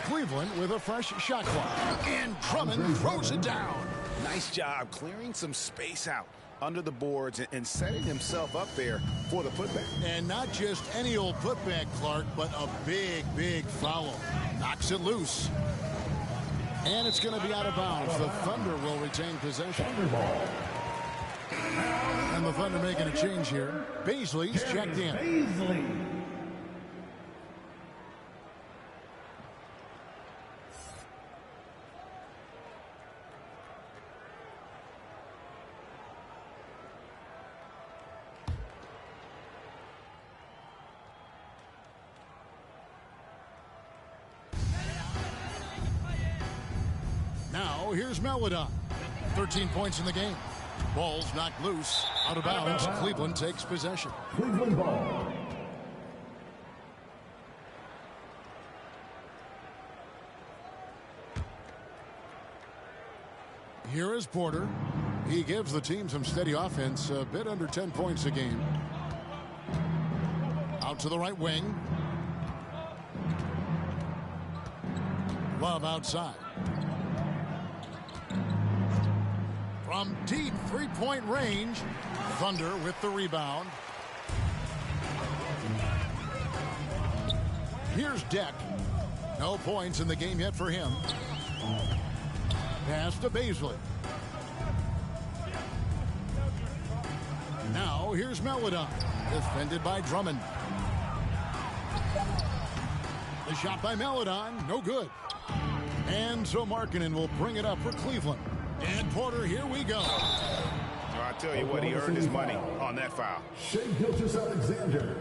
Cleveland with a fresh shot clock. And Drummond throws it down. Nice job clearing some space out under the boards and setting himself up there for the putback. And not just any old putback, Clark, but a big, big foul. Knocks it loose. And it's going to be out of bounds. The Thunder will retain possession. And the Thunder making a change here. Baisley's checked in. Now here's Maladon. 13 points in the game. Ball's knocked loose. Out of bounds. Cleveland takes possession. Cleveland ball. Here is Porter. He gives the team some steady offense. A bit under 10 points a game. Out to the right wing. Love outside. From deep three-point range, Thunder with the rebound. Here's Deck. No points in the game yet for him. Pass to Baisley. Now here's Maladon. Defended by Drummond. The shot by Maladon, no good. And so Markkanen will bring it up for Cleveland. And Porter, here we go. I tell you what, he earned his money on that foul. Shai Gilgeous-Alexander.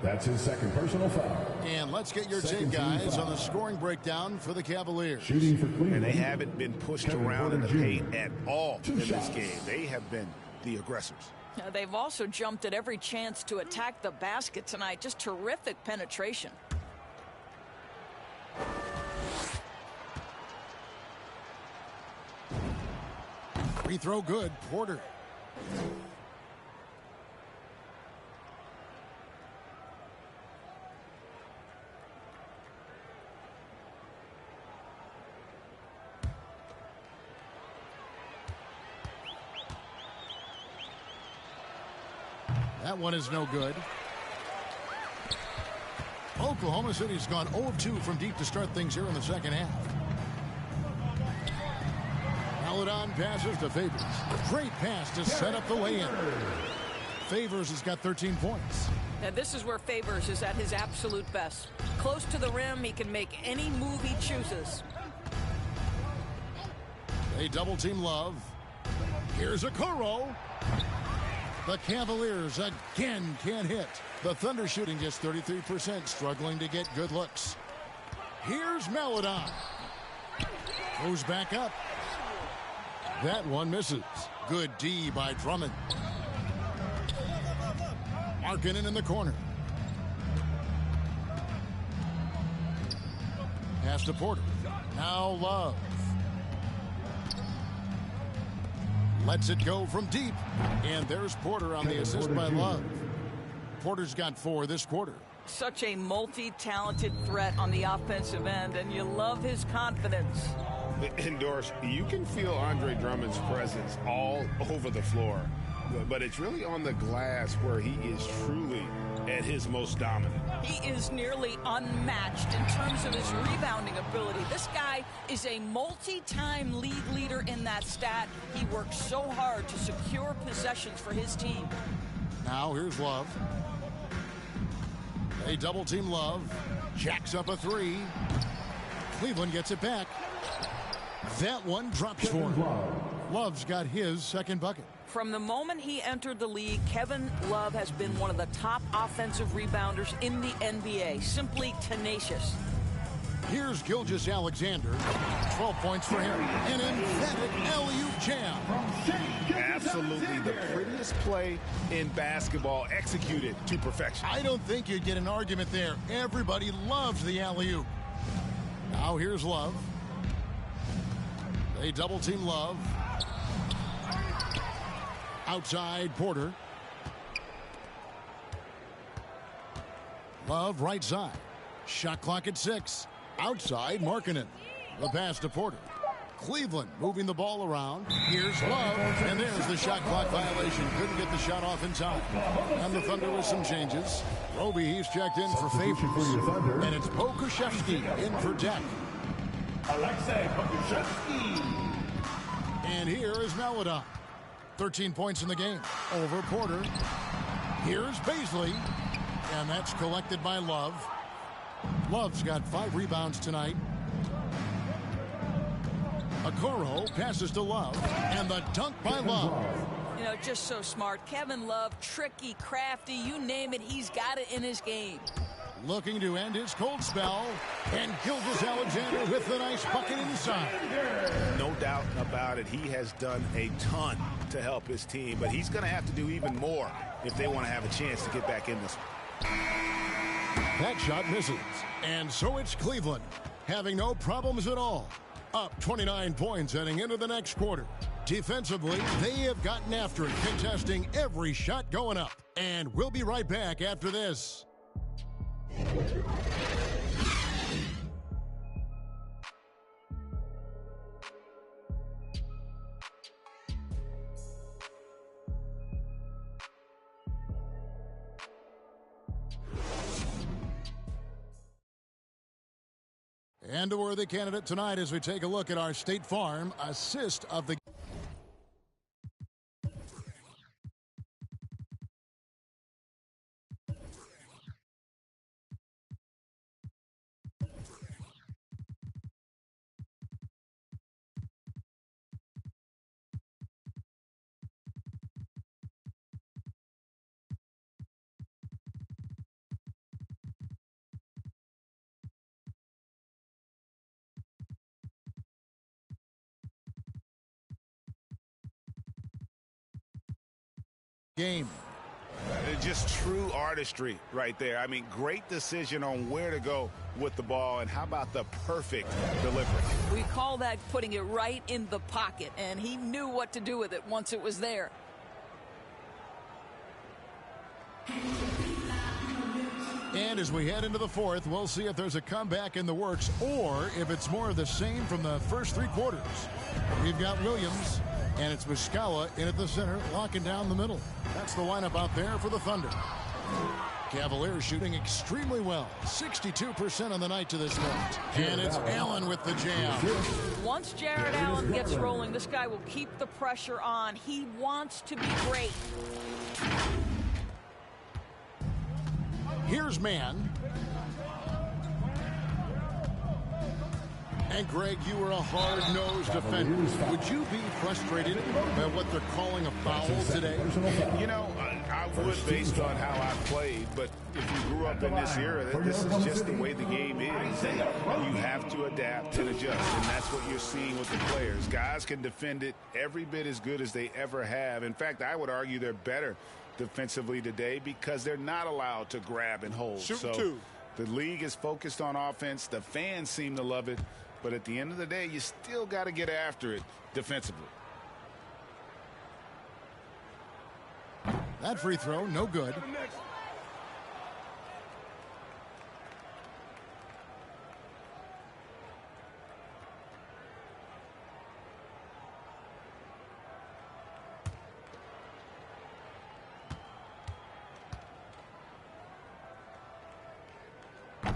That's his second personal foul. And let's get your take, guys, on the scoring breakdown for the Cavaliers. Shooting for Cleveland. And they haven't been pushed around in the paint at all in this game. They have been the aggressors. Now, they've also jumped at every chance to attack the basket tonight. Just terrific penetration. Free throw good. Porter. That one is no good. Oklahoma City's gone 0-2 from deep to start things here in the second half. Maladon passes to Favors. Great pass to set up the lay-in. Favors has got 13 points. Now this is where Favors is at his absolute best. Close to the rim, he can make any move he chooses. They double-team Love. Here's Okoro. The Cavaliers again can't hit. The Thunder shooting just 33%, struggling to get good looks. Here's Maladon. Goes back up. That one misses. Good D by Drummond. Markkanen in the corner. Pass to Porter. Now Love. Lets it go from deep. And there's Porter on the assist by Love. Porter's got 4 this quarter. Such a multi-talented threat on the offensive end, and you love his confidence. And Doris, you can feel Andre Drummond's presence all over the floor, but it's really on the glass where he is truly at his most dominant. He is nearly unmatched in terms of his rebounding ability. This guy is a multi-time league leader in that stat. He works so hard to secure possessions for his team. Now here's Love. They double team Love. Jacks up a 3. Cleveland gets it back. That one drops for him. Love's got his second bucket. From the moment he entered the league, Kevin Love has been one of the top offensive rebounders in the NBA. Simply tenacious. Here's Gilgeous-Alexander. 12 points for him. An emphatic alley-oop jam. Absolutely the prettiest play in basketball, executed to perfection. I don't think you'd get an argument there. Everybody loves the alley-oop. Now here's Love. They double team Love. Outside Porter. Love right side. Shot clock at 6. Outside Markkanen. The pass to Porter. Cleveland moving the ball around. Here's Love. And there's the shot clock violation. Couldn't get the shot off in time. And the Thunder with some changes. Roby, he's checked in for Favors. And it's Pokusevski in for Deck. Alexei Pokusevski. And here is Maladon. 13 points in the game. Over Porter. Here's Baisley. And that's collected by Love. Love's got 5 rebounds tonight. Okoro passes to Love. And the dunk by Love. You know, just so smart. Kevin Love, tricky, crafty, you name it, he's got it in his game. Looking to end his cold spell. And Gilgeous-Alexander with the nice bucket inside. No doubt about it. He has done a ton to help his team, but he's going to have to do even more if they want to have a chance to get back in this one. That shot misses. And so it's Cleveland, having no problems at all. Up 29 points heading into the next quarter. Defensively, they have gotten after it, contesting every shot going up. And we'll be right back after this. And a worthy candidate tonight as we take a look at our State Farm assist of the game. Just true artistry right there. I mean, great decision on where to go with the ball, and how about the perfect delivery? We call that putting it right in the pocket, and he knew what to do with it once it was there. And as we head into the fourth, we'll see if there's a comeback in the works or if it's more of the same from the first 3 quarters. We've got Williams, and it's Muscala in at the center, locking down the middle. That's the lineup out there for the Thunder. Cavaliers shooting extremely well, 62% on the night to this point. And it's Allen with the jam. Once Jared Allen gets rolling, this guy will keep the pressure on. He wants to be great. Here's Mann. And Greg, you were a hard-nosed defender. Would you be frustrated by what they're calling a foul today? You know, I would based on how I played, but if you grew up in this era, this is just the way the game is. You have to adapt and adjust, and that's what you're seeing with the players. Guys can defend it every bit as good as they ever have. In fact, I would argue they're better defensively today because they're not allowed to grab and hold. So the league is focused on offense. The fans seem to love it. But at the end of the day, you still got to get after it defensively. That free throw, no good.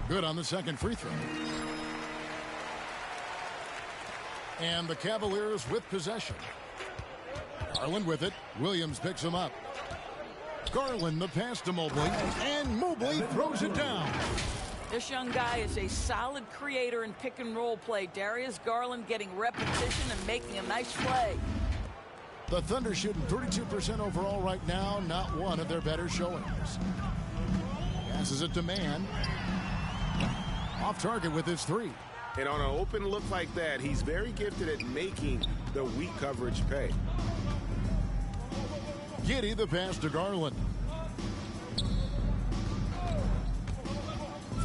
Good on the second free throw. And the Cavaliers with possession. Garland with it. Williams picks him up. Garland the pass to Mobley. And Mobley throws it down. This young guy is a solid creator in pick and roll play. Darius Garland getting repetition and making a nice play. The Thunder shooting 32% overall right now. Not one of their better showings. Passes it to Mann. Off target with his three. And on an open look like that, he's very gifted at making the weak coverage pay. Giddey the pass to Garland.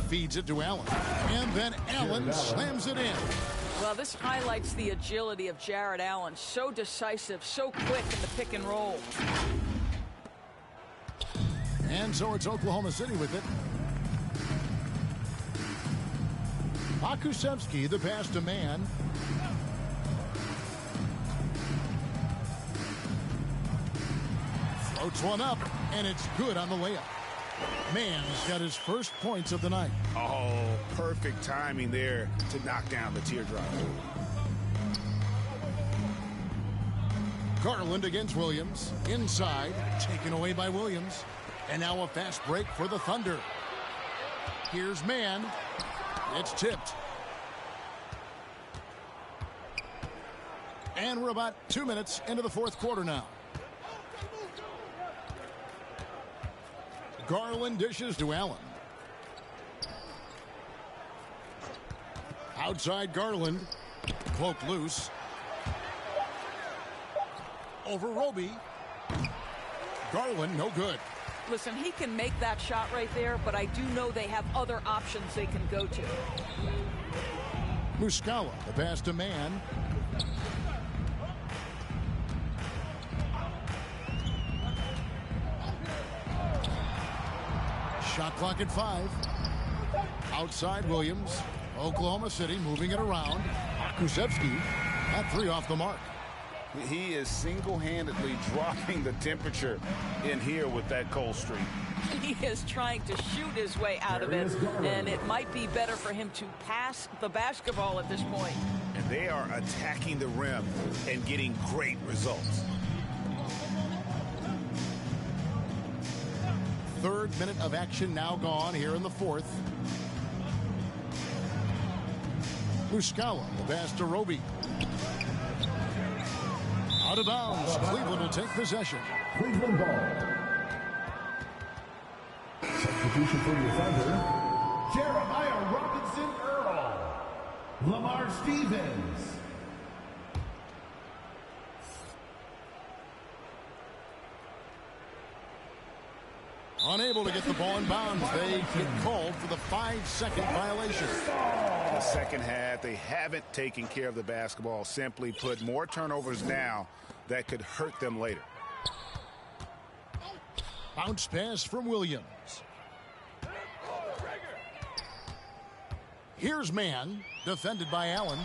Feeds it to Allen. And then Allen slams it in. Well, this highlights the agility of Jared Allen. So decisive, so quick in the pick and roll. And so it's Oklahoma City with it. Akusevsky the pass to Mann. Floats one up, and it's good on the layup. Mann's got his first points of the night. Oh, perfect timing there to knock down the teardrop. Garland against Williams. Inside, taken away by Williams. And now a fast break for the Thunder. Here's Mann. It's tipped. And we're about 2 minutes into the fourth quarter now. Garland dishes to Allen. Outside Garland. Cloak loose. Over Roby. Garland, no good. Listen, he can make that shot right there, but I do know they have other options they can go to. Muscala, the pass to Mann. Shot clock at 5. Outside Williams. Oklahoma City moving it around. Akusevsky, that three off the mark. He is single-handedly dropping the temperature in here with that cold streak. He is trying to shoot his way out of it, and it might be better for him to pass the basketball at this point. And they are attacking the rim and getting great results. Third minute of action now gone here in the fourth. Muscala, the pass to Roby. Out of bounds. Cleveland will take possession. Cleveland ball. Substitution for the Thunder. Jeremiah Robinson Earl. Lamar Stevens. Unable to get the ball in bounds. They get called for the 5-second violation. In the second half, they haven't taken care of the basketball. Simply put, more turnovers now that could hurt them later. Bounce pass from Williams. Here's Mann, defended by Allen.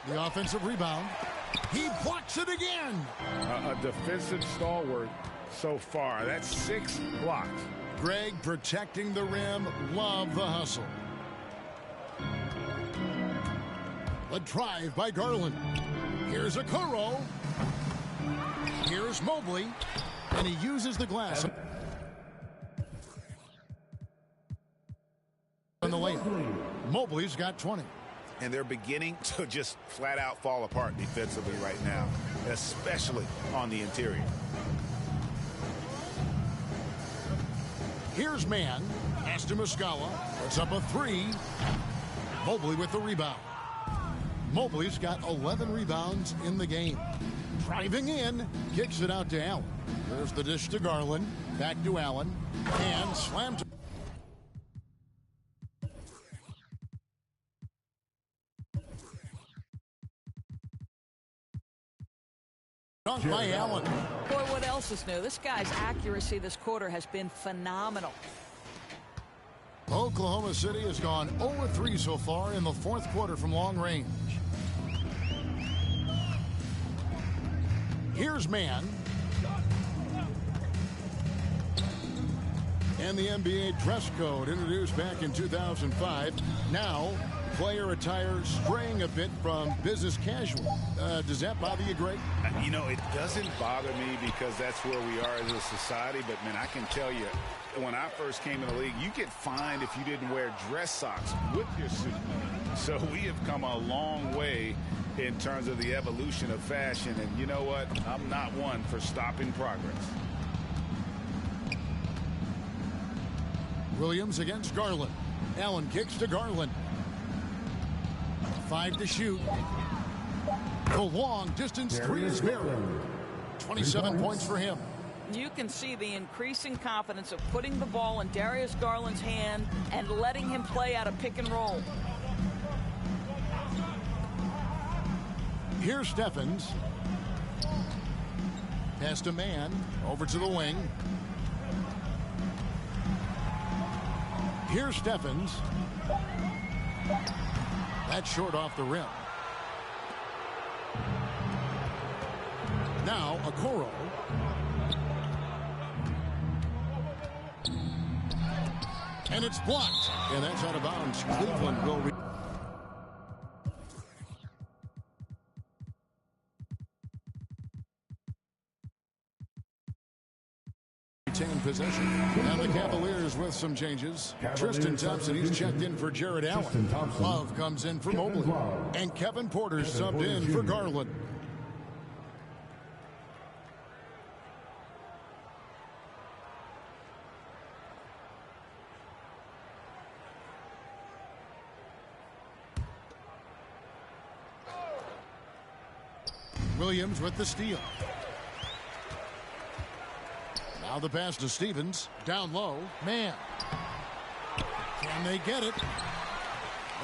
The offensive rebound. He blocks it again. A defensive stalwart so far. That's 6 blocks. Greg protecting the rim. Love the hustle. The drive by Garland. Here's Okoro. Here's Mobley. And he uses the glass. On the lane. Mobley's got 20. And they're beginning to just flat out fall apart defensively right now, especially on the interior. Here's Mann. Pass to Muscala. Puts up a 3. Mobley with the rebound. Mobley's got 11 rebounds in the game. Driving in. Kicks it out to Allen. There's the dish to Garland. Back to Allen. And slammed. Dunk by Allen. Boy, what else is new? This guy's accuracy this quarter has been phenomenal. Oklahoma City has gone 0-3 so far in the fourth quarter from long range. Here's Mann. And the NBA dress code introduced back in 2005. Now, player attire straying a bit from business casual. Does that bother you, Greg? You know, it doesn't bother me because that's where we are as a society. But, man, I can tell you, when I first came in the league, you get fined if you didn't wear dress socks with your suit. So we have come a long way in terms of the evolution of fashion. And you know what? I'm not one for stopping progress. Williams against Garland. Allen kicks to Garland. 5 to shoot. The long distance three is good. 27 points for him. You can see the increasing confidence of putting the ball in Darius Garland's hand and letting him play out a pick and roll. Here's Steffens. Pass to man. Over to the wing. Here's Steffens. That's short off the rim. Now Okoro. And it's blocked. And that's out of bounds. Cleveland will retain possession. And the Cavaliers with some changes. Tristan Thompson, he's checked in for Jared Allen. Love comes in for Mobley. And Kevin Porter's subbed in for Garland. Williams with the steal. Now the pass to Stevens. Down low. Man. Can they get it?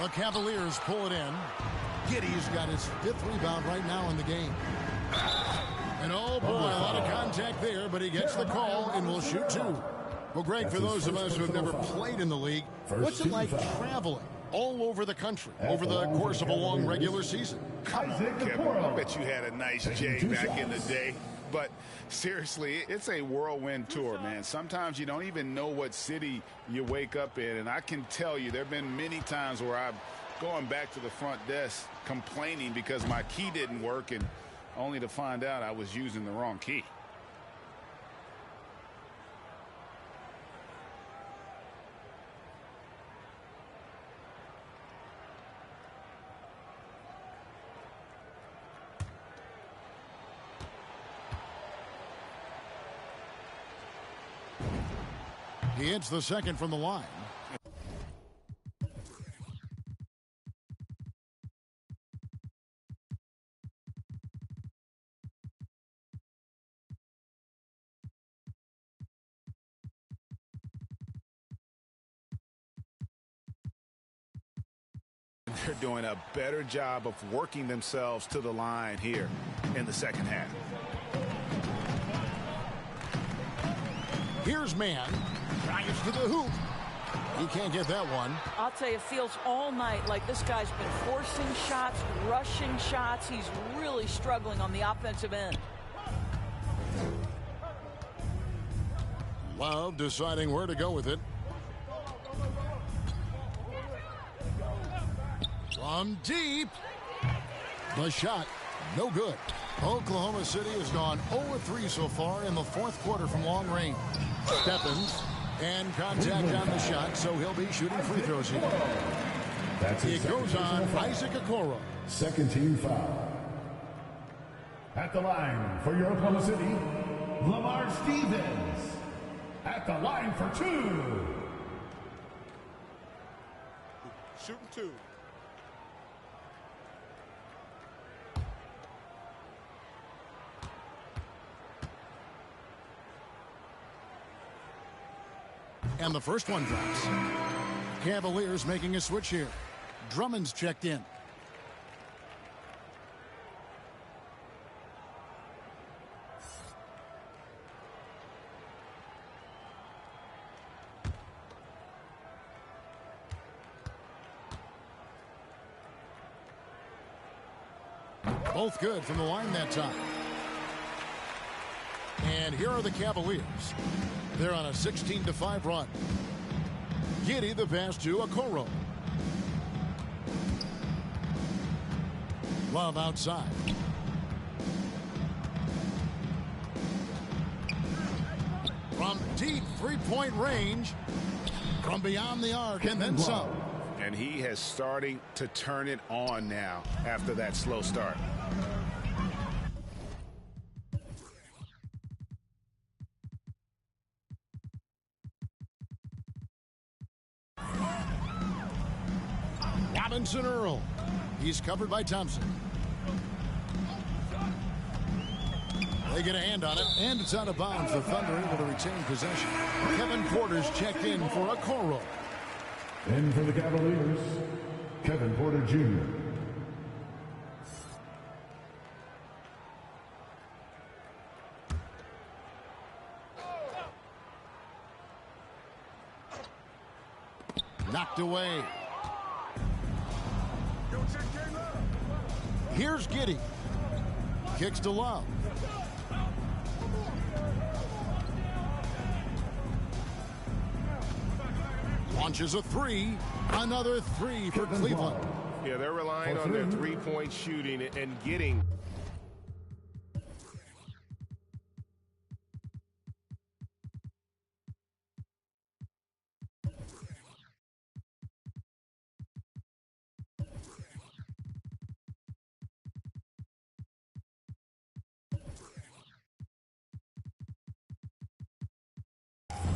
The Cavaliers pull it in. Giddey's got his 5th rebound right now in the game. And oh boy, a lot of contact there, but he gets the call and will shoot 2. Well, Greg, for those of us who have never played in the league, what's it like traveling all over the country over the course of a long regular season? Come on, Kevin. I bet you had a nice J back in the day. But seriously, it's a whirlwind tour, man. Sometimes you don't even know what city you wake up in. And I can tell you there have been many times where I'm going back to the front desk complaining because my key didn't work, and only to find out I was using the wrong key. He hits the second from the line. They're doing a better job of working themselves to the line here in the second half. Here's man. Drives to the hoop. He can't get that one. I'll tell you, it feels all night like this guy's been forcing shots, rushing shots. He's really struggling on the offensive end. Love deciding where to go with it. From deep. The shot, no good. Oklahoma City has gone 0-3 so far in the 4th quarter from long range. Steffens and contact on the shot, so he'll be shooting free throws here. It goes on Isaac Okoro. Second team foul. At the line for your Oklahoma City, Lamar Stevens. At the line for 2. Shooting 2. And the first one drops. Cavaliers making a switch here. Drummond's checked in. Both good from the line that time. And here are the Cavaliers. They're on a 16-5 run. Giddey the pass to Okoro. Love outside. From deep three-point range. From beyond the arc and then some. And he has starting to turn it on now after that slow start. Robinson Earl. He's covered by Thompson. They get a hand on it, and it's out of bounds. The Thunder able to retain possession. Kevin Porter's checked in for Okoro. In for the Cavaliers, Kevin Porter Jr. Knocked away. Here's Giddey. Kicks to Love. Launches a three. Another three for Cleveland. Yeah, they're relying on their three-point shooting and getting.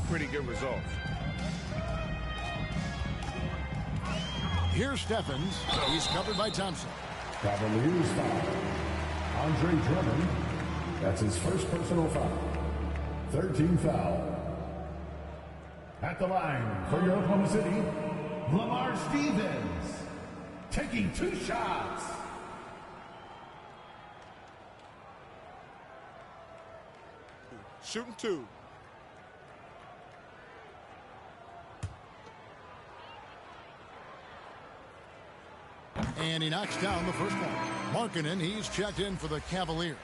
Pretty good results. Here's Stephens. He's covered by Thompson. Cavaliers foul. Andre Drummond. That's his first personal foul. 13 foul. At the line for your Oklahoma City, Lamar Stevens. Taking 2 shots. Shooting 2. And he knocks down the first one. Markkanen, he's checked in for the Cavaliers.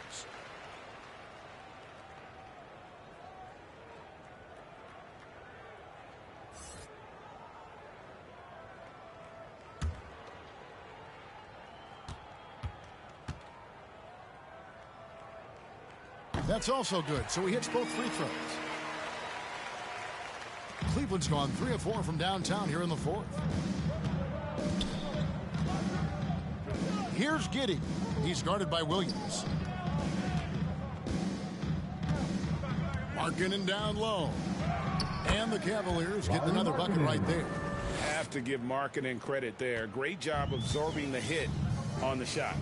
That's also good, so he hits both free throws. Cleveland's gone 3 of 4 from downtown here in the fourth. Here's Giddey. He's guarded by Williams. Markkanen down low. And the Cavaliers get another bucket right there. Have to give Markkanen credit there. Great job absorbing the hit on the shot.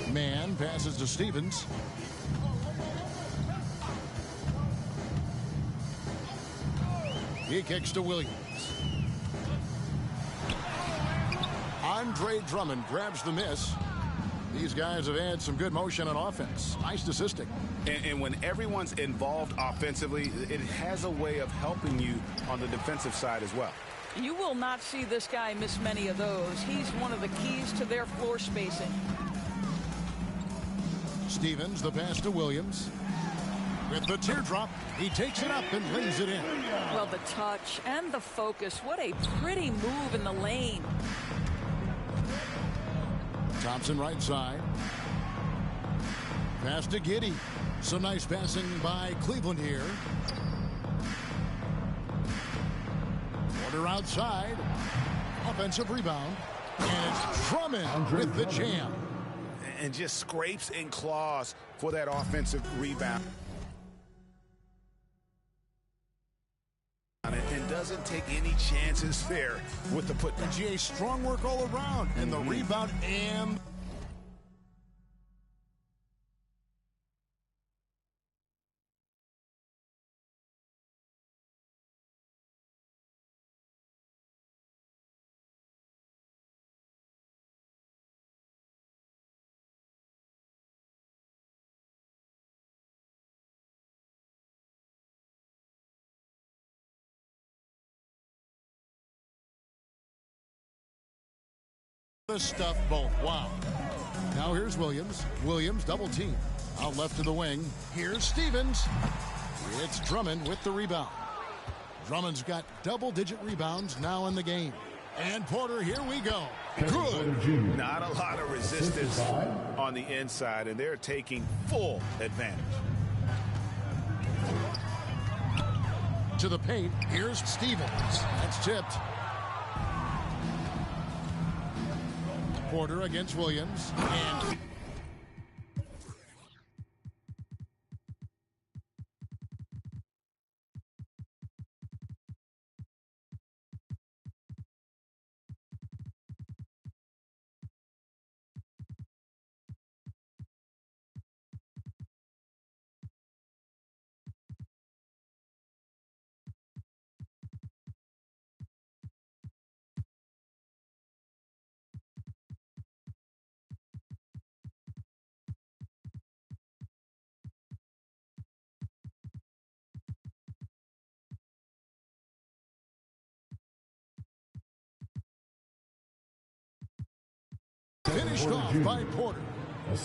Man passes to Stevens. He kicks to Williams. Andre Drummond grabs the miss. These guys have had some good motion on offense. Nice assisting. And when everyone's involved offensively, it has a way of helping you on the defensive side as well. You will not see this guy miss many of those. He's one of the keys to their floor spacing. Stevens, the pass to Williams. With the teardrop, he takes it up and lays it in. Well, the touch and the focus. What a pretty move in the lane. Thompson right side. Pass to Giddey. Some nice passing by Cleveland here. Porter outside. Offensive rebound. And it's Drummond with the jam. And just scrapes and claws for that offensive rebound. And doesn't take any chances there with the putback. GA, strong work all around. And the rebound and... the stuff both. Wow. Now here's Williams. Williams double team. Out left to the wing. Here's Stevens. It's Drummond with the rebound. Drummond's got double-digit rebounds now in the game. And Porter, here we go. Good. Not a lot of resistance on the inside, and they're taking full advantage. To the paint, here's Stevens. That's tipped. Porter against Williams. And finished off by Porter.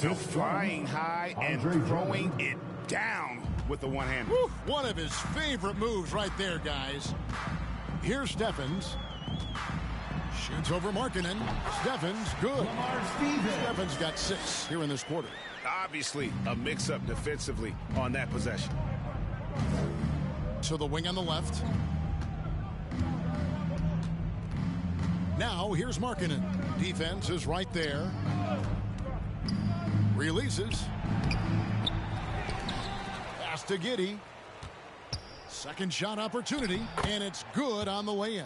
Now flying high and throwing it down with the one-hand. One of his favorite moves right there, guys. Here's Steffens. Shoots over Markkanen. Steffens, good. Steffens got 6 here in this quarter. Obviously a mix-up defensively on that possession. To the wing on the left. Now here's Markkanen. Defense is right there. Releases. Pass to Giddey. Second shot opportunity, and it's good on the way in.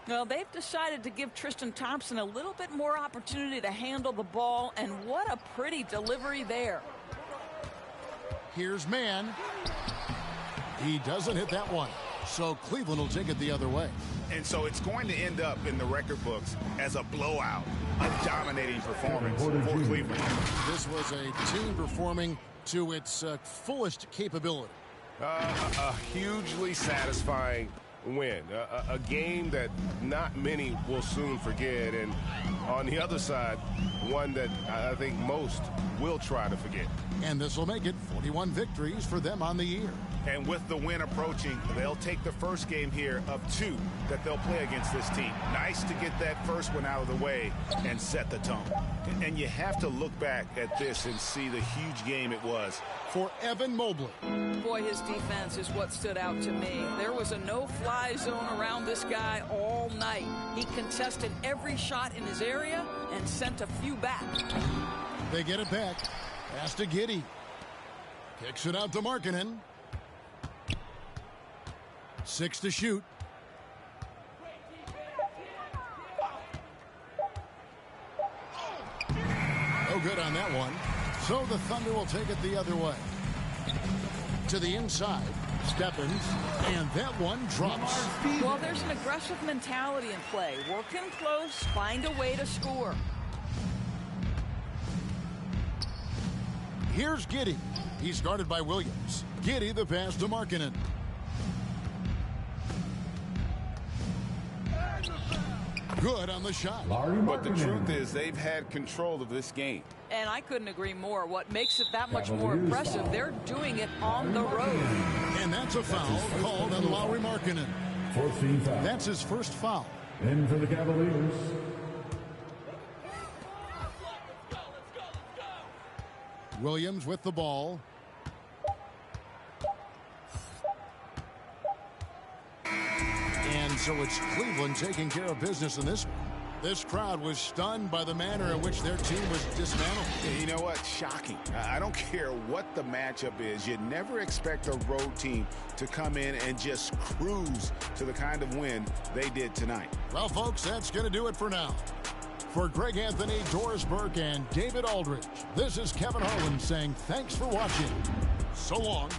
Well, they've decided to give Tristan Thompson a little bit more opportunity to handle the ball, and what a pretty delivery there. Here's Mann. He doesn't hit that one, so Cleveland will take it the other way. And so it's going to end up in the record books as a blowout, a dominating performance for Cleveland. This was a team performing to its fullest capability. A hugely satisfying win. A game that not many will soon forget. And on the other side, one that I think most will try to forget. And this will make it 41 victories for them on the year. And with the win approaching, they'll take the first game here of 2 that they'll play against this team. Nice to get that first one out of the way and set the tone. And you have to look back at this and see the huge game it was for Evan Mobley. Boy, his defense is what stood out to me. There was a no-fly zone around this guy all night. He contested every shot in his area and sent a few back. They get it back. Pass to Giddey. Kicks it out to Markkanen. 6 to shoot. No good on that one. So the Thunder will take it the other way. To the inside. Steffens. And that one drops. Well, there's an aggressive mentality in play. Working close, find a way to score. Here's Giddey. He's guarded by Williams. Giddey the pass to Markkanen. Good on the shot. But the truth is they've had control of this game. And I couldn't agree more. What makes it that much more impressive, they're doing it on the road. And that's a foul called on Lauri Markkanen. 14 foul. That's his first foul. In for the Cavaliers. Williams with the ball. And so it's Cleveland taking care of business in this one. This crowd was stunned by the manner in which their team was dismantled. You know what? Shocking. I don't care what the matchup is. You never expect a road team to come in and just cruise to the kind of win they did tonight. Well, folks, that's going to do it for now. For Greg Anthony, Doris Burke, and David Aldridge, this is Kevin Harlan saying thanks for watching. So long.